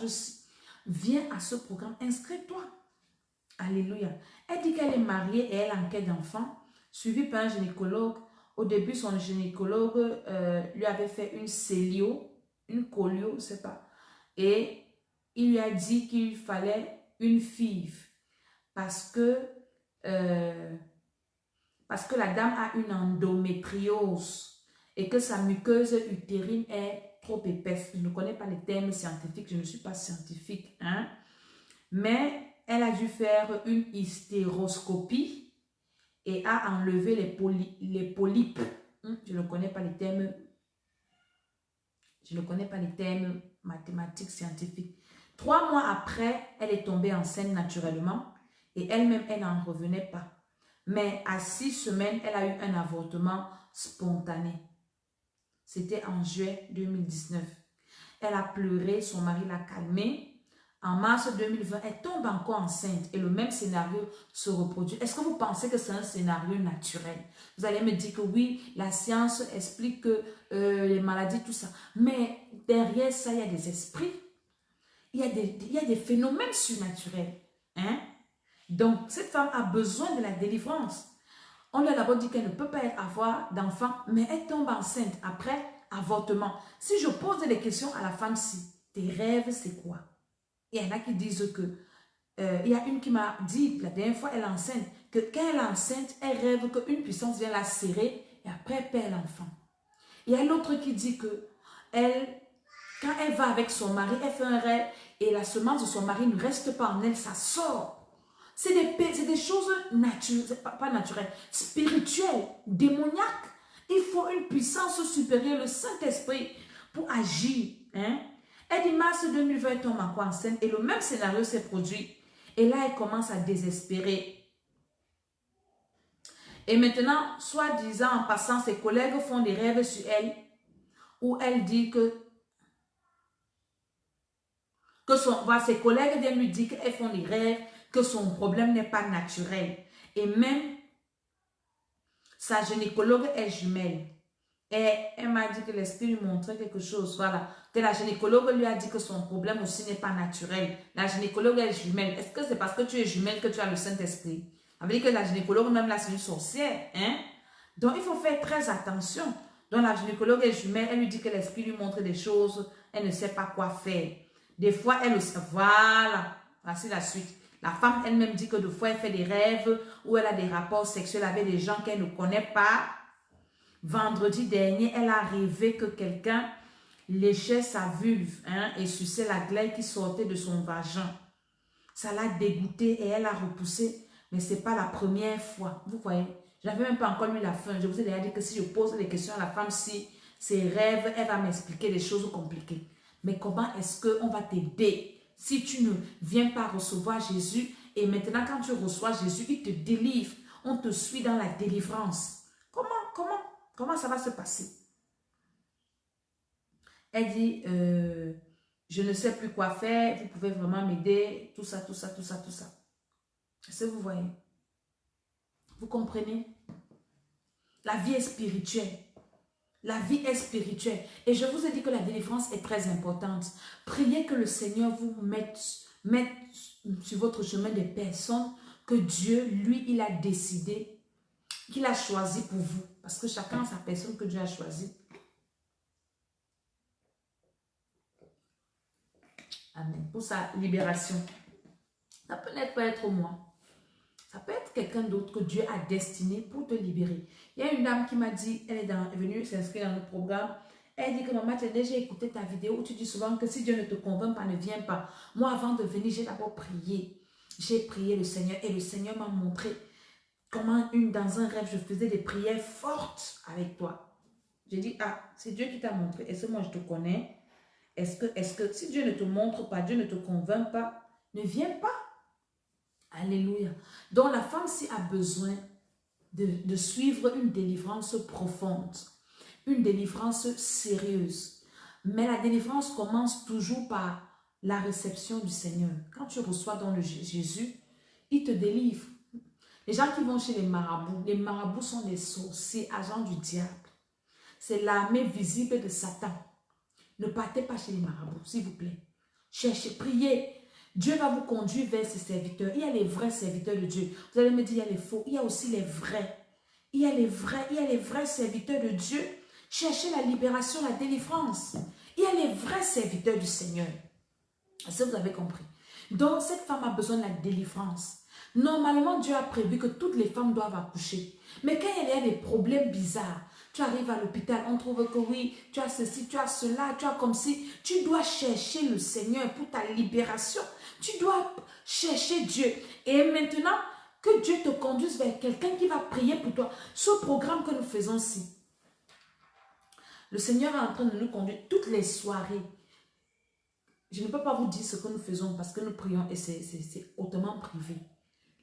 viens à ce programme, inscris-toi. Alléluia. Elle dit qu'elle est mariée et elle a en quête d'enfant, suivie par un gynécologue. Au début, son gynécologue lui avait fait une célio, une colio, je ne sais pas. Et il lui a dit qu'il fallait une FIV parce que la dame a une endométriose et que sa muqueuse utérine est trop épaisse. Je ne connais pas les termes scientifiques, je ne suis pas scientifique, hein? Mais elle a dû faire une hystéroscopie et a enlevé les polypes. Je ne connais pas les termes. Je ne connais pas les termes mathématiques, scientifiques. 3 mois après, elle est tombée enceinte naturellement et elle-même, elle n'en revenait pas. Mais à 6 semaines, elle a eu un avortement spontané. C'était en juillet 2019. Elle a pleuré, son mari l'a calmée. En mars 2020, elle tombe encore enceinte et le même scénario se reproduit. Est-ce que vous pensez que c'est un scénario naturel? Vous allez me dire que oui, la science explique que les maladies, tout ça. Mais derrière ça, il y a des esprits. Il y a des phénomènes surnaturels. Hein? Donc, cette femme a besoin de la délivrance. On lui a d'abord dit qu'elle ne peut pas avoir d'enfant, mais elle tombe enceinte après avortement. Si je pose des questions à la femme-ci, tes rêves, c'est quoi? Il y en a qui disent que, il y a une qui m'a dit, la dernière fois, elle est enceinte, que quand elle est enceinte, elle rêve qu'une puissance vient la serrer et après elle perd l'enfant. Il y a l'autre qui dit que, quand elle va avec son mari, elle fait un rêve et la semence de son mari ne reste pas en elle, ça sort. C'est des choses naturelles, pas naturelles, spirituelles, démoniaques. Il faut une puissance supérieure, le Saint-Esprit, pour agir. Hein? Elle dit mars 2020, elle tombe encore enceinte et le même scénario s'est produit. Et là, elle commence à désespérer. Et maintenant, soi-disant, en passant, ses collègues font des rêves sur elle, où elle dit que ses collègues viennent lui dire qu'elles font des rêves, que son problème n'est pas naturel. Et même, sa gynécologue est jumelle. Et elle m'a dit que l'esprit lui montrait quelque chose. Voilà. Que la gynécologue lui a dit que son problème aussi n'est pas naturel. La gynécologue est jumelle. Est-ce que c'est parce que tu es jumelle que tu as le Saint-Esprit? Ça veut dire que la gynécologue, même là, c'est une sorcière. Hein? Donc, il faut faire très attention. Donc, la gynécologue est jumelle. Elle lui dit que l'esprit lui montre des choses. Elle ne sait pas quoi faire. Des fois, elle aussi. Voilà. Voici la suite. La femme elle-même dit que des fois, elle fait des rêves où elle a des rapports sexuels avec des gens qu'elle ne connaît pas. Vendredi dernier, elle a rêvé que quelqu'un léchait sa vulve, hein, et suçait la glaire qui sortait de son vagin. Ça l'a dégoûtée et elle a repoussé. Mais ce n'est pas la première fois. Vous voyez, je n'avais même pas encore lu la fin. Je vous ai déjà dit que si je pose les questions à la femme, si ses rêves, elle va m'expliquer des choses compliquées. Mais comment est-ce qu'on va t'aider si tu ne viens pas recevoir Jésus et maintenant quand tu reçois Jésus, il te délivre. On te suit dans la délivrance. Comment ça va se passer? Elle dit, je ne sais plus quoi faire, vous pouvez vraiment m'aider, tout ça. Est-ce que vous voyez? Vous comprenez? La vie est spirituelle. La vie est spirituelle. Et je vous ai dit que la délivrance est très importante. Priez que le Seigneur vous mette sur votre chemin des personnes que Dieu, lui, il a décidé, qu'il a choisi pour vous. Parce que chacun a sa personne que Dieu a choisie. Amen. Pour sa libération. Ça peut pas être moi. Ça peut être quelqu'un d'autre que Dieu a destiné pour te libérer. Il y a une dame qui m'a dit, elle est venue s'inscrire dans notre programme. Elle dit que maman, tu as déjà écouté ta vidéo où tu dis souvent que si Dieu ne te convainc pas, ne viens pas. Moi, avant de venir, j'ai d'abord prié. J'ai prié le Seigneur et le Seigneur m'a montré comment dans un rêve, je faisais des prières fortes avec toi. J'ai dit, ah, c'est Dieu qui t'a montré. Est-ce que moi, je te connais? Est-ce que si Dieu ne te montre pas, Dieu ne te convainc pas, ne viens pas. Alléluia. Donc la femme si a besoin de suivre une délivrance profonde, une délivrance sérieuse. Mais la délivrance commence toujours par la réception du Seigneur. Quand tu reçois dans le Jésus, il te délivre. Les gens qui vont chez les marabouts sont des sorciers, agents du diable. C'est l'armée visible de Satan. Ne partez pas chez les marabouts, s'il vous plaît. Cherchez, priez. Dieu va vous conduire vers ses serviteurs. Il y a les vrais serviteurs de Dieu. Vous allez me dire, il y a les faux. Il y a aussi les vrais. Il y a les vrais serviteurs de Dieu. Cherchez la libération, la délivrance. Il y a les vrais serviteurs du Seigneur. Est-ce que vous avez compris? Donc, cette femme a besoin de la délivrance. Normalement, Dieu a prévu que toutes les femmes doivent accoucher. Mais quand il y a des problèmes bizarres, tu arrives à l'hôpital, on trouve que oui, tu as ceci, tu as cela, tu as comme si, tu dois chercher le Seigneur pour ta libération. Tu dois chercher Dieu. Et maintenant, que Dieu te conduise vers quelqu'un qui va prier pour toi. Ce programme que nous faisons ici, le Seigneur est en train de nous conduire toutes les soirées. Je ne peux pas vous dire ce que nous faisons parce que nous prions et c'est hautement privé.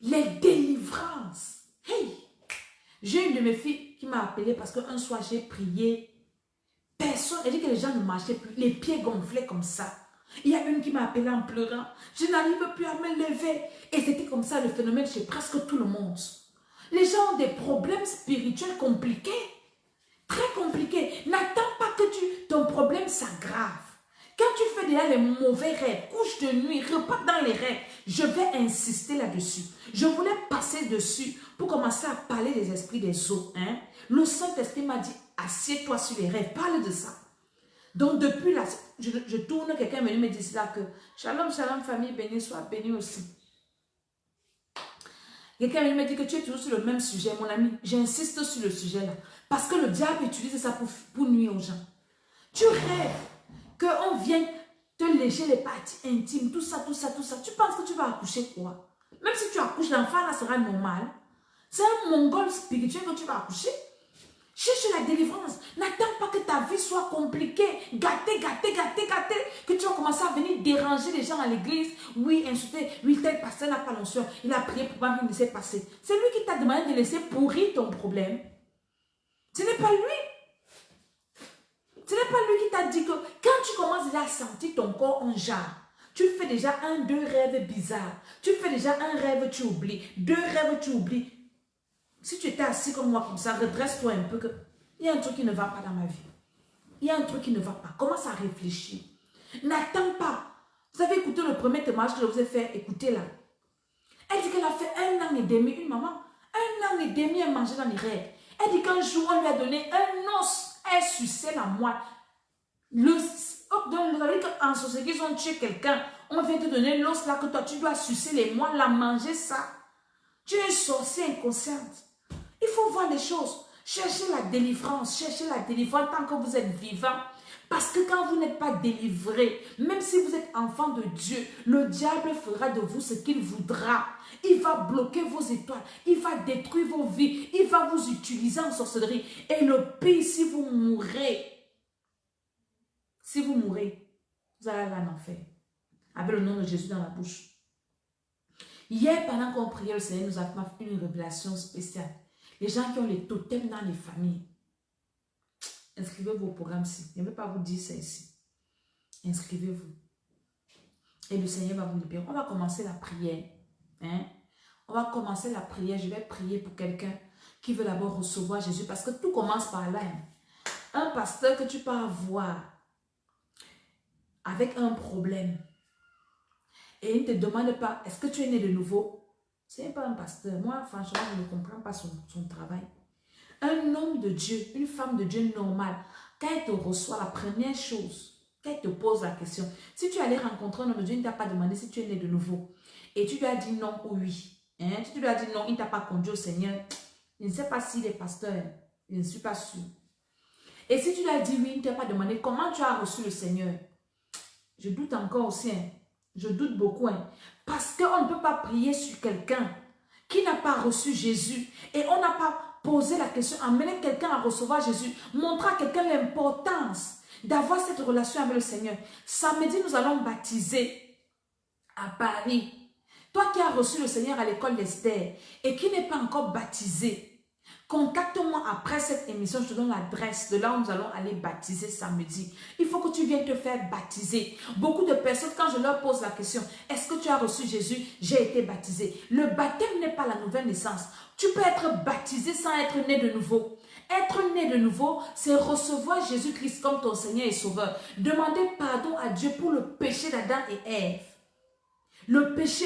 Les délivrances. Hey! J'ai une de mes filles qui m'a appelé parce qu'un soir j'ai prié. Personne, elle dit que les gens ne marchaient plus, les pieds gonflaient comme ça. Il y a une qui m'a appelé en pleurant. Je n'arrive plus à me lever. Et c'était comme ça le phénomène chez presque tout le monde. Les gens ont des problèmes spirituels compliqués. Très compliqués. N'attends pas que ton problème s'aggrave. Quand tu fais déjà les mauvais rêves, couche de nuit, repars dans les rêves, je vais insister là-dessus. Je voulais passer dessus pour commencer à parler des esprits des eaux. Hein? Le Saint-Esprit m'a dit, assieds-toi sur les rêves, parle de ça. Donc depuis là, je tourne, quelqu'un est venu me dire là que shalom, shalom, famille bénie, sois bénie aussi. Quelqu'un est venu me dire que tu es toujours sur le même sujet, mon ami. J'insiste sur le sujet là. Parce que le diable utilise ça pour nuire aux gens. Tu rêves qu'on vienne te lécher les parties intimes, tout ça, tout ça, tout ça. Tu penses que tu vas accoucher quoi? Même si tu accouches, l'enfant là sera normal. C'est un mongol spirituel que tu vas accoucher. Cherche la délivrance. N'attends pas que ta vie soit compliquée. Gâtée, gâtée, gâtée, gâtée. Que tu vas commencer à venir déranger les gens à l'église. Oui, insulter. Oui, tel pasteur n'a pas l'onction. Il a prié pour pas me laisser passer. C'est lui qui t'a demandé de laisser pourrir ton problème. Ce n'est pas lui. Ce n'est pas lui qui t'a dit que quand tu commences déjà à sentir ton corps en jarre, tu fais déjà 1, 2 rêves bizarres. Tu fais déjà un rêve, tu oublies. 2 rêves, tu oublies. Si tu étais assis comme moi, comme ça, redresse-toi un peu. Il y a un truc qui ne va pas dans ma vie. Il y a un truc qui ne va pas. Commence à réfléchir. N'attends pas. Vous avez écouté le premier témoignage que je vous ai fait. Écoutez là. Elle dit qu'elle a fait 1 an et demi. Une maman, 1 an et demi, elle mangeait dans les rêves. Elle dit qu'un jour, on lui a donné un os. Elle suçait la moelle. Donc, vous avez dit qu'en société, ils ont tué quelqu'un. On vient te donner l'os là que toi, tu dois sucer les moelles, la manger ça. Tu es une sorcière inconsciente. Il faut voir les choses. Cherchez la délivrance. Cherchez la délivrance tant que vous êtes vivant. Parce que quand vous n'êtes pas délivré, même si vous êtes enfant de Dieu, le diable fera de vous ce qu'il voudra. Il va bloquer vos étoiles. Il va détruire vos vies. Il va vous utiliser en sorcellerie. Et le pire, si vous mourrez, vous allez aller en enfer. Avec le nom de Jésus dans la bouche. Hier, pendant qu'on priait, le Seigneur nous a fait une révélation spéciale. Les gens qui ont les totems dans les familles. Inscrivez-vous au programme-ci. Je ne vais pas vous dire ça ici. Inscrivez-vous. Et le Seigneur va vous libérer. On va commencer la prière. Hein? On va commencer la prière. Je vais prier pour quelqu'un qui veut d'abord recevoir Jésus. Parce que tout commence par là. Un pasteur que tu peux avoir avec un problème. Et il ne te demande pas, est-ce que tu es né de nouveau? Ce n'est pas un pasteur. Moi, franchement, je ne comprends pas son travail. Un homme de Dieu, une femme de Dieu normale, quand elle te reçoit, la première chose, quand elle te pose la question, si tu allais rencontrer un homme de Dieu, il ne t'a pas demandé si tu es né de nouveau. Et tu lui as dit non ou oui. Hein? Tu lui as dit non, il ne t'a pas conduit au Seigneur. Je ne sais pas s'il est pasteur. Je ne suis pas sûre. Et si tu lui as dit oui, il ne t'a pas demandé comment tu as reçu le Seigneur. Je doute encore aussi. Hein? Je doute beaucoup. Hein? Parce qu'on ne peut pas prier sur quelqu'un qui n'a pas reçu Jésus. Et on n'a pas posé la question, amener quelqu'un à recevoir Jésus. Montrer à quelqu'un l'importance d'avoir cette relation avec le Seigneur. Samedi, nous allons baptiser à Paris. Toi qui as reçu le Seigneur à l'école d'Esther et qui n'est pas encore baptisé, contacte-moi après cette émission, je te donne l'adresse de là où nous allons aller baptiser samedi. Il faut que tu viennes te faire baptiser. Beaucoup de personnes, quand je leur pose la question, est-ce que tu as reçu Jésus? J'ai été baptisé. Le baptême n'est pas la nouvelle naissance. Tu peux être baptisé sans être né de nouveau. Être né de nouveau, c'est recevoir Jésus-Christ comme ton Seigneur et Sauveur. Demander pardon à Dieu pour le péché d'Adam et Ève. Le péché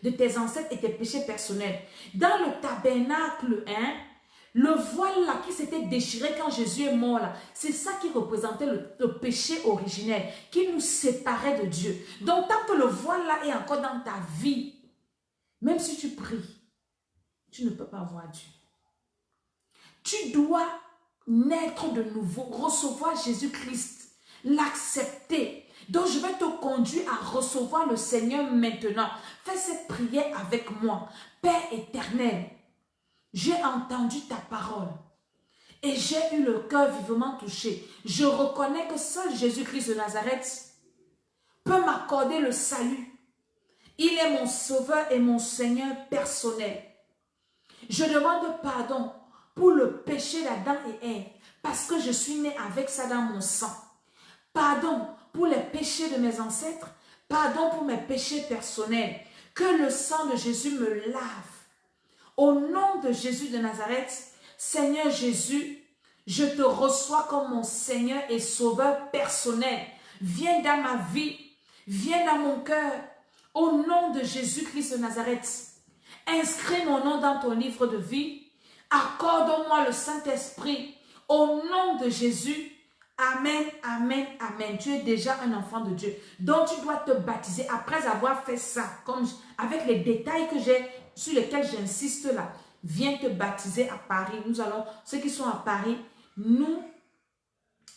de tes ancêtres et tes péchés personnels. Dans le tabernacle, hein, le voile là qui s'était déchiré quand Jésus est mort là, c'est ça qui représentait le péché originel, qui nous séparait de Dieu. Donc tant que le voile là est encore dans ta vie, même si tu pries, tu ne peux pas voir Dieu. Tu dois naître de nouveau, recevoir Jésus-Christ, l'accepter. Donc, je vais te conduire à recevoir le Seigneur maintenant. Fais cette prière avec moi. Père éternel, j'ai entendu ta parole et j'ai eu le cœur vivement touché. Je reconnais que seul Jésus-Christ de Nazareth peut m'accorder le salut. Il est mon sauveur et mon Seigneur personnel. Je demande pardon pour le péché d'Adam et Ève parce que je suis né avec ça dans mon sang. Pardon pour les péchés de mes ancêtres, pardon pour mes péchés personnels. Que le sang de Jésus me lave. Au nom de Jésus de Nazareth, Seigneur Jésus, je te reçois comme mon Seigneur et Sauveur personnel. Viens dans ma vie, viens dans mon cœur. Au nom de Jésus-Christ de Nazareth, inscris mon nom dans ton livre de vie. Accorde-moi le Saint-Esprit. Au nom de Jésus, amen, amen, amen. Tu es déjà un enfant de Dieu. Donc tu dois te baptiser après avoir fait ça. Comme avec les détails que j'ai, sur lesquels j'insiste là. Viens te baptiser à Paris. Nous allons, ceux qui sont à Paris, nous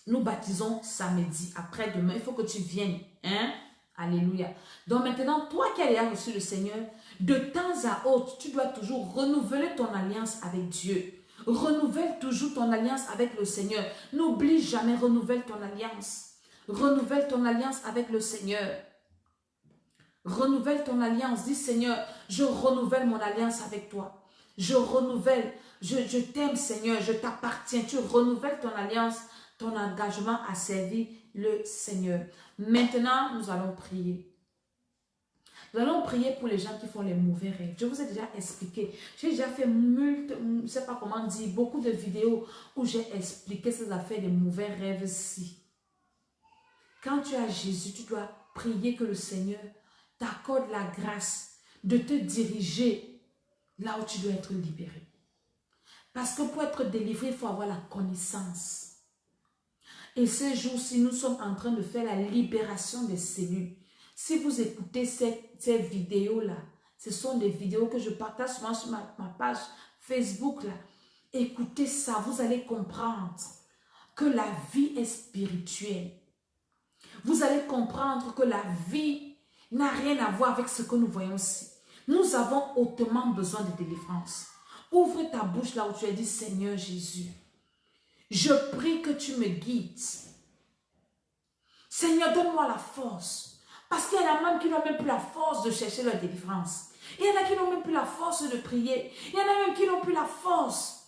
baptisons samedi. Après-demain, il faut que tu viennes. Hein? Alléluia. Donc maintenant, toi qui as déjà reçu le Seigneur, de temps à autre, tu dois toujours renouveler ton alliance avec Dieu. Renouvelle toujours ton alliance avec le Seigneur. N'oublie jamais, renouvelle ton alliance. Renouvelle ton alliance avec le Seigneur. Renouvelle ton alliance. Dis Seigneur, je renouvelle mon alliance avec toi. Je renouvelle. Je t'aime Seigneur, je t'appartiens. Tu renouvelles ton alliance, ton engagement à servir le Seigneur. Maintenant, nous allons prier. Nous allons prier pour les gens qui font les mauvais rêves. Je vous ai déjà expliqué. J'ai déjà fait je ne sais pas comment dire, beaucoup de vidéos où j'ai expliqué ces affaires des mauvais rêves-ci. Quand tu as Jésus, tu dois prier que le Seigneur t'accorde la grâce de te diriger là où tu dois être libéré. Parce que pour être délivré, il faut avoir la connaissance. Et ces jours-ci, nous sommes en train de faire la libération des cellules. Si vous écoutez ces vidéos-là, ce sont des vidéos que je partage souvent sur ma page Facebook. Là. Écoutez ça, vous allez comprendre que la vie est spirituelle. Vous allez comprendre que la vie n'a rien à voir avec ce que nous voyons ici. Nous avons hautement besoin de délivrance. Ouvre ta bouche là où tu as dit, Seigneur Jésus, je prie que tu me guides. Seigneur, donne-moi la force. Parce qu'il y en a même qui n'ont même plus la force de chercher leur délivrance. Il y en a qui n'ont même plus la force de prier. Il y en a même qui n'ont plus la force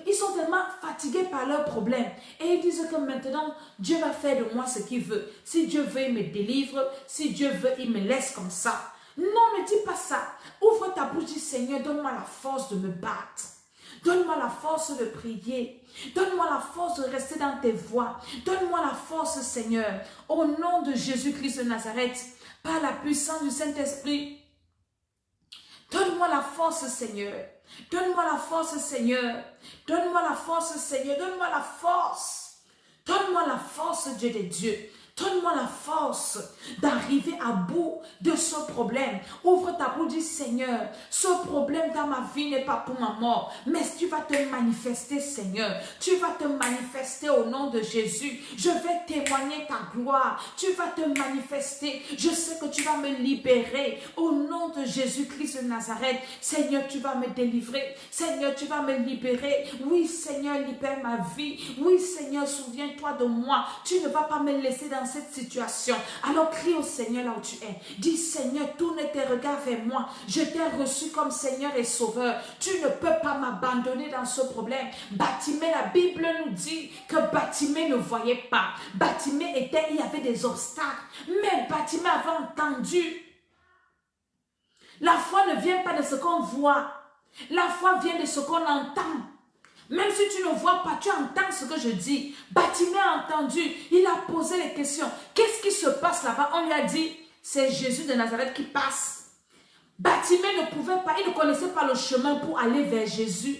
ils sont tellement fatigués par leurs problèmes. Et ils disent que maintenant, Dieu va faire de moi ce qu'il veut. Si Dieu veut, il me délivre. Si Dieu veut, il me laisse comme ça. Non, ne dis pas ça. Ouvre ta bouche, dis Seigneur, donne-moi la force de me battre. Donne-moi la force de prier. Donne-moi la force de rester dans tes voies. Donne-moi la force, Seigneur. Au nom de Jésus-Christ de Nazareth, par la puissance du Saint-Esprit. Donne-moi la force, Seigneur. Donne-moi la force, Seigneur. Donne-moi la force, Seigneur. Donne-moi la force. Donne-moi la force, Dieu des dieux. Donne-moi la force d'arriver à bout de ce problème. Ouvre ta bouche, dis Seigneur, ce problème dans ma vie n'est pas pour ma mort, mais tu vas te manifester, Seigneur. Tu vas te manifester au nom de Jésus. Je vais témoigner ta gloire. Tu vas te manifester. Je sais que tu vas me libérer au nom de Jésus-Christ de Nazareth. Seigneur, tu vas me délivrer. Seigneur, tu vas me libérer. Oui, Seigneur, libère ma vie. Oui, Seigneur, souviens-toi de moi. Tu ne vas pas me laisser dans cette situation. Alors crie au Seigneur là où tu es. Dis Seigneur, tourne tes regards vers moi. Je t'ai reçu comme Seigneur et Sauveur. Tu ne peux pas m'abandonner dans ce problème. Bartimée, la Bible nous dit que Bartimée ne voyait pas. Bartimée il y avait des obstacles. Mais Bartimée avait entendu. La foi ne vient pas de ce qu'on voit. La foi vient de ce qu'on entend. Même si tu ne vois pas, tu entends ce que je dis. Bartimée a entendu, il a posé les questions. Qu'est-ce qui se passe là-bas? On lui a dit, c'est Jésus de Nazareth qui passe. Bartimée ne pouvait pas, il ne connaissait pas le chemin pour aller vers Jésus.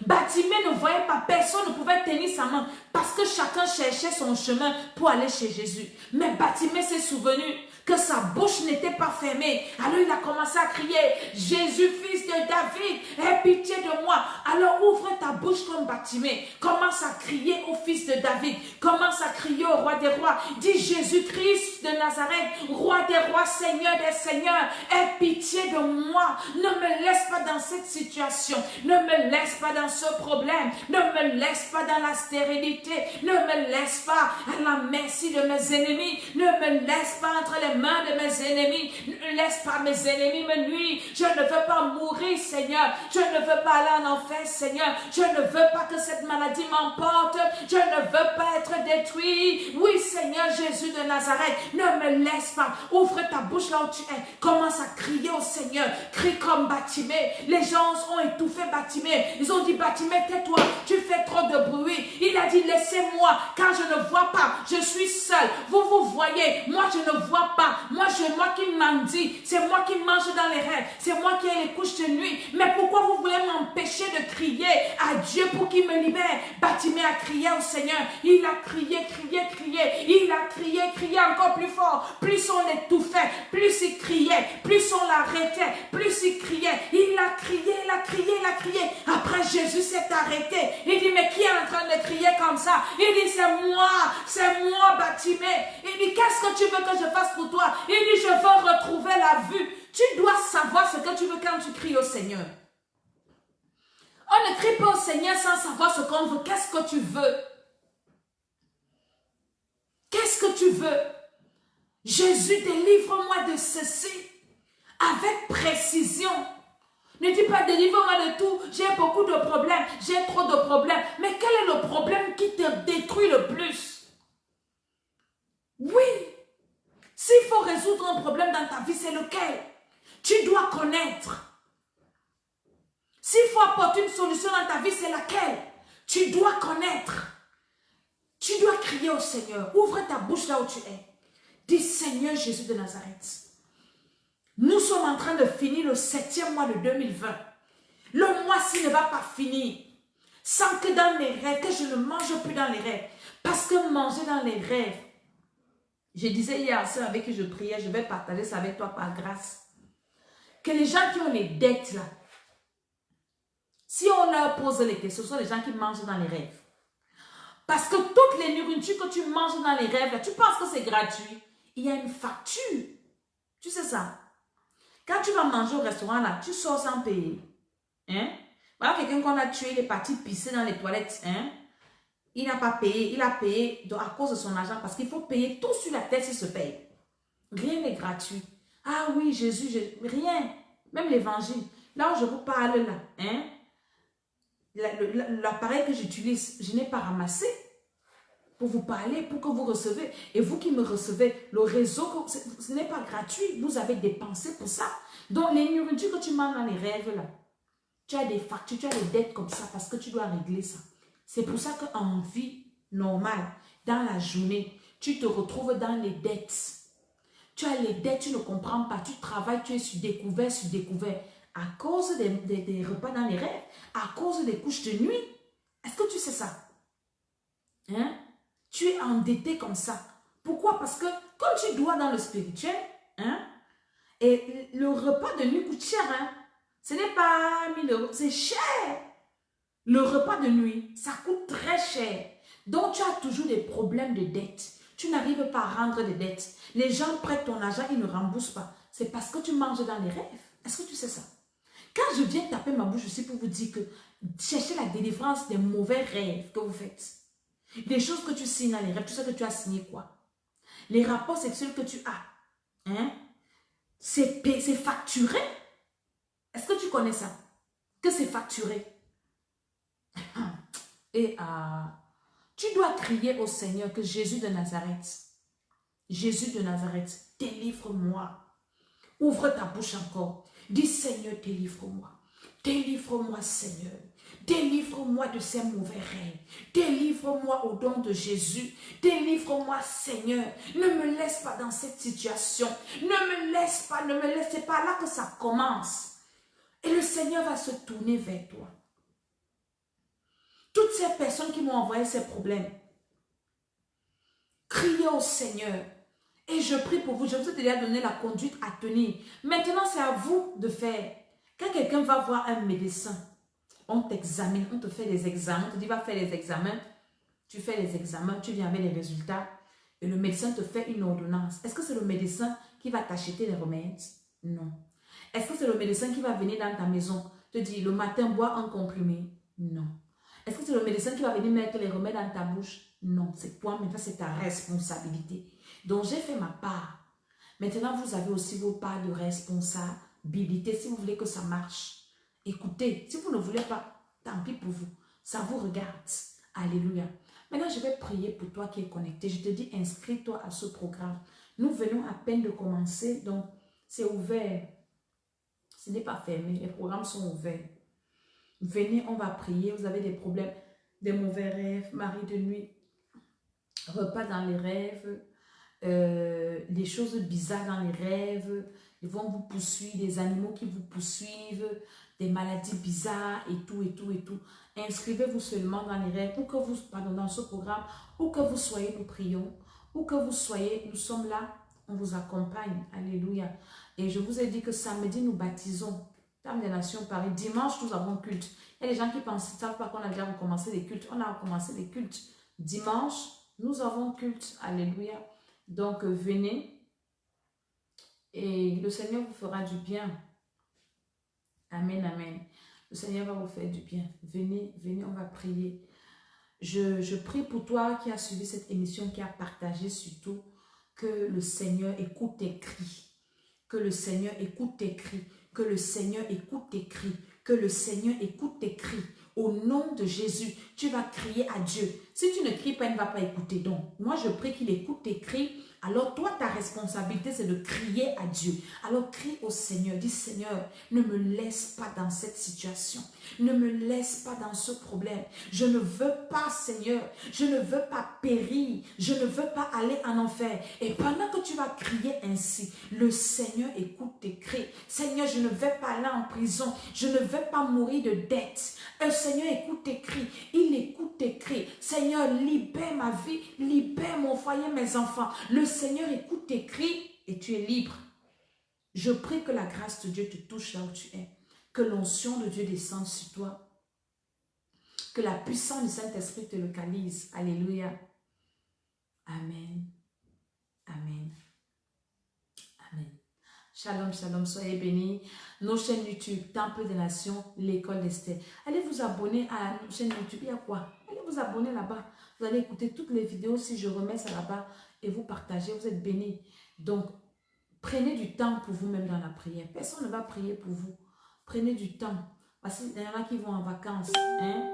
Bartimée ne voyait pas, personne ne pouvait tenir sa main parce que chacun cherchait son chemin pour aller chez Jésus. Mais Bartimée s'est souvenu que sa bouche n'était pas fermée. Alors il a commencé à crier, Jésus, fils de David, aie pitié de moi. Alors ouvre ta bouche comme Bartimée. Commence à crier au fils de David. Commence à crier au roi des rois. Dis Jésus-Christ de Nazareth, roi des rois, Seigneur des seigneurs, aie pitié de moi. Ne me laisse pas dans cette situation. Ne me laisse pas dans ce problème. Ne me laisse pas dans la stérilité. Ne me laisse pas à la merci de mes ennemis. Ne me laisse pas entre les mains de mes ennemis. Ne laisse pas mes ennemis me nuire. Je ne veux pas mourir, Seigneur. Je ne veux pas aller en enfer, Seigneur. Je ne veux pas que cette maladie m'emporte. Je ne veux pas être détruit. Oui, Seigneur Jésus de Nazareth, ne me laisse pas. Ouvre ta bouche là où tu es. Commence à crier au Seigneur. Crie comme Bartimée. Les gens ont étouffé Bartimée. Ils ont dit, Bartimée, tais-toi. Tu fais trop de bruit. Il a dit, laissez-moi. Car je ne vois pas. Je suis seul. Vous voyez. Moi, je ne vois pas. Moi qui mendie. C'est moi qui mange dans les rêves. C'est moi qui ai les couches de nuit. Mais pourquoi vous voulez m'empêcher de crier à Dieu pour qu'il me libère? Bartimée a crié au Seigneur. Il a crié. Il a crié encore plus fort. Plus on l'étouffait, plus il criait, plus on l'arrêtait, plus il criait. Il a crié. Après, Jésus s'est arrêté. Il dit, mais qui est en train de crier comme ça? Il dit, c'est moi, Bartimée. Il dit, qu'est-ce que tu veux que je fasse pour toi? Il dit, je veux retrouver la vue. Tu dois savoir ce que tu veux quand tu cries au Seigneur. On ne crie pas au Seigneur sans savoir ce qu'on veut. Qu'est-ce que tu veux? Qu'est-ce que tu veux? Jésus, délivre-moi de ceci avec précision. Ne dis pas, délivre-moi de tout. J'ai beaucoup de problèmes. J'ai trop de problèmes. Mais quel est le problème qui te détruit le plus? Oui. S'il faut résoudre un problème dans ta vie, c'est lequel? Tu dois connaître. S'il faut apporter une solution dans ta vie, c'est laquelle? Tu dois connaître. Tu dois crier au Seigneur. Ouvre ta bouche là où tu es. Dis, Seigneur Jésus de Nazareth, nous sommes en train de finir le 7e mois de 2020. Le mois-ci ne va pas finir sans que dans les rêves, que je ne mange plus dans les rêves. Parce que manger dans les rêves, je disais hier à ceux avec qui je priais, je vais partager ça avec toi par grâce. Que les gens qui ont les dettes là, si on leur pose les questions, ce sont les gens qui mangent dans les rêves. Parce que toutes les nourritures que tu manges dans les rêves, là, tu penses que c'est gratuit. Il y a une facture. Tu sais ça? Quand tu vas manger au restaurant, là, tu sors sans payer. Hein? Voilà quelqu'un qu'on a tué, il est parti pisser dans les toilettes. Hein? Il n'a pas payé. Il a payé à cause de son argent parce qu'il faut payer tout sur la tête s'il se paye. Rien n'est gratuit. Ah oui, Jésus, rien. Même l'évangile. Là où je vous parle, là, hein? L'appareil que j'utilise, je n'ai pas ramassé. pour vous parler, pour que vous recevez. Et vous qui me recevez, le réseau, ce n'est pas gratuit. Vous avez dépensé pour ça. Donc, les nourritures que tu manges dans les rêves, là, tu as des factures, tu as des dettes comme ça parce que tu dois régler ça. C'est pour ça qu'en vie normale, dans la journée, tu te retrouves dans les dettes. Tu as les dettes, tu ne comprends pas. Tu travailles, tu es sur découvert, à cause des repas dans les rêves, à cause des couches de nuit. Est-ce que tu sais ça? Hein? Tu es endetté comme ça. Pourquoi? Parce que comme tu dois dans le spirituel, hein, et le repas de nuit coûte cher. Hein? Ce n'est pas 1000 euros, c'est cher. Le repas de nuit, ça coûte très cher. Donc, tu as toujours des problèmes de dette. Tu n'arrives pas à rendre des dettes. Les gens prêtent ton argent, ils ne remboursent pas. C'est parce que tu manges dans les rêves. Est-ce que tu sais ça? Quand je viens taper ma bouche aussi pour vous dire que cherchez la délivrance des mauvais rêves que vous faites. Des choses que tu signes dans les rêves. Tu sais que tu as signé quoi? Les rapports sexuels que tu as. Hein? C'est facturé. Est-ce que tu connais ça? Que c'est facturé. Et tu dois crier au Seigneur que Jésus de Nazareth, délivre-moi. Ouvre ta bouche encore. Dis Seigneur, délivre-moi. Délivre-moi Seigneur. Délivre-moi de ces mauvais rêves. Délivre-moi au don de Jésus. Délivre-moi Seigneur. Ne me laisse pas dans cette situation. Ne me laisse pas, c'est pas là que ça commence. Et le Seigneur va se tourner vers toi. Toutes ces personnes qui m'ont envoyé ces problèmes, criez au Seigneur. Et je prie pour vous. Je vous ai déjà donné la conduite à tenir. Maintenant, c'est à vous de faire. Quand quelqu'un va voir un médecin, on t'examine, on te fait des examens. On te dit, va faire les examens. Tu fais les examens, tu viens avec les résultats. Et le médecin te fait une ordonnance. Est-ce que c'est le médecin qui va t'acheter les remèdes? Non. Est-ce que c'est le médecin qui va venir dans ta maison, te dire, le matin, bois un comprimé? Non. Est-ce que c'est le médecin qui va venir mettre les remèdes dans ta bouche? Non, c'est toi, maintenant c'est ta responsabilité. Donc j'ai fait ma part. Maintenant vous avez aussi vos parts de responsabilité si vous voulez que ça marche. Écoutez, si vous ne voulez pas, tant pis pour vous. Ça vous regarde. Alléluia. Maintenant je vais prier pour toi qui es connecté. Je te dis inscris-toi à ce programme. Nous venons à peine de commencer, donc c'est ouvert. Ce n'est pas fermé, les programmes sont ouverts. Venez, on va prier. Vous avez des problèmes, des mauvais rêves, mari de nuit, repas dans les rêves, des choses bizarres dans les rêves, ils vont vous poursuivre, des animaux qui vous poursuivent, des maladies bizarres et tout, et tout, et tout. Inscrivez-vous seulement dans les rêves, ou que vous, pardon, dans ce programme, où que vous soyez, nous prions, où que vous soyez, nous sommes là, on vous accompagne. Alléluia. Et je vous ai dit que samedi, nous baptisons. Dame des Nations Paris. Dimanche, nous avons culte. Il y a des gens qui pensent, ne savent pas qu'on a déjà recommencé les cultes. On a recommencé les cultes. Dimanche, nous avons culte. Alléluia. Donc, venez. Et le Seigneur vous fera du bien. Amen, amen. Le Seigneur va vous faire du bien. Venez, venez, on va prier. Je prie pour toi qui as suivi cette émission, qui a partagé surtout, que le Seigneur écoute tes cris. Que le Seigneur écoute tes cris. Que le Seigneur écoute tes cris. Que le Seigneur écoute tes cris. Au nom de Jésus, tu vas crier à Dieu. Si tu ne cries pas, il ne va pas écouter. Donc, moi, je prie qu'il écoute tes cris. Alors, toi, ta responsabilité, c'est de crier à Dieu. Alors, crie au Seigneur. Dis, Seigneur, ne me laisse pas dans cette situation. Ne me laisse pas dans ce problème. Je ne veux pas, Seigneur. Je ne veux pas périr. Je ne veux pas aller en enfer. Et pendant que tu vas crier ainsi, le Seigneur écoute tes cris. Seigneur, je ne vais pas aller en prison. Je ne vais pas mourir de dette. Le Seigneur écoute tes cris. Il écoute tes cris. Seigneur, libère ma vie. Libère mon foyer, mes enfants. Le Seigneur écoute tes cris et tu es libre. Je prie que la grâce de Dieu te touche là où tu es. Que l'onction de Dieu descende sur toi. Que la puissance du Saint-Esprit te localise. Alléluia. Amen. Amen. Amen. Shalom, shalom. Soyez bénis. Nos chaînes YouTube, Temple des Nations, l'École d'Esther. Allez vous abonner à nos chaînes YouTube. Il y a quoi? Allez vous abonner là-bas. Vous allez écouter toutes les vidéos si je remets ça là-bas et vous partagez. Vous êtes bénis. Donc, prenez du temps pour vous-même dans la prière. Personne ne va prier pour vous. Prenez du temps. Parce qu'il y en a qui vont en vacances. Hein?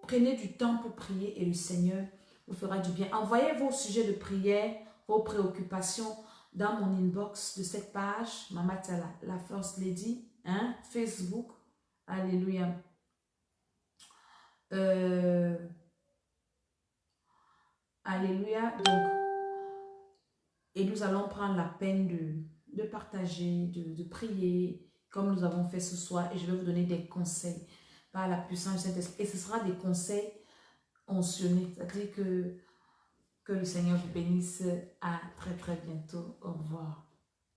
Prenez du temps pour prier et le Seigneur vous fera du bien. Envoyez vos sujets de prière, vos préoccupations dans mon inbox de cette page, Mama Tala, la First Lady, hein, Facebook. Alléluia. Alléluia. Donc, et nous allons prendre la peine de partager, de prier, comme nous avons fait ce soir. Et je vais vous donner des conseils par la puissance du Saint-Esprit. Et ce sera des conseils onctionnés. C'est-à-dire que le Seigneur vous bénisse. À très très bientôt. Au revoir.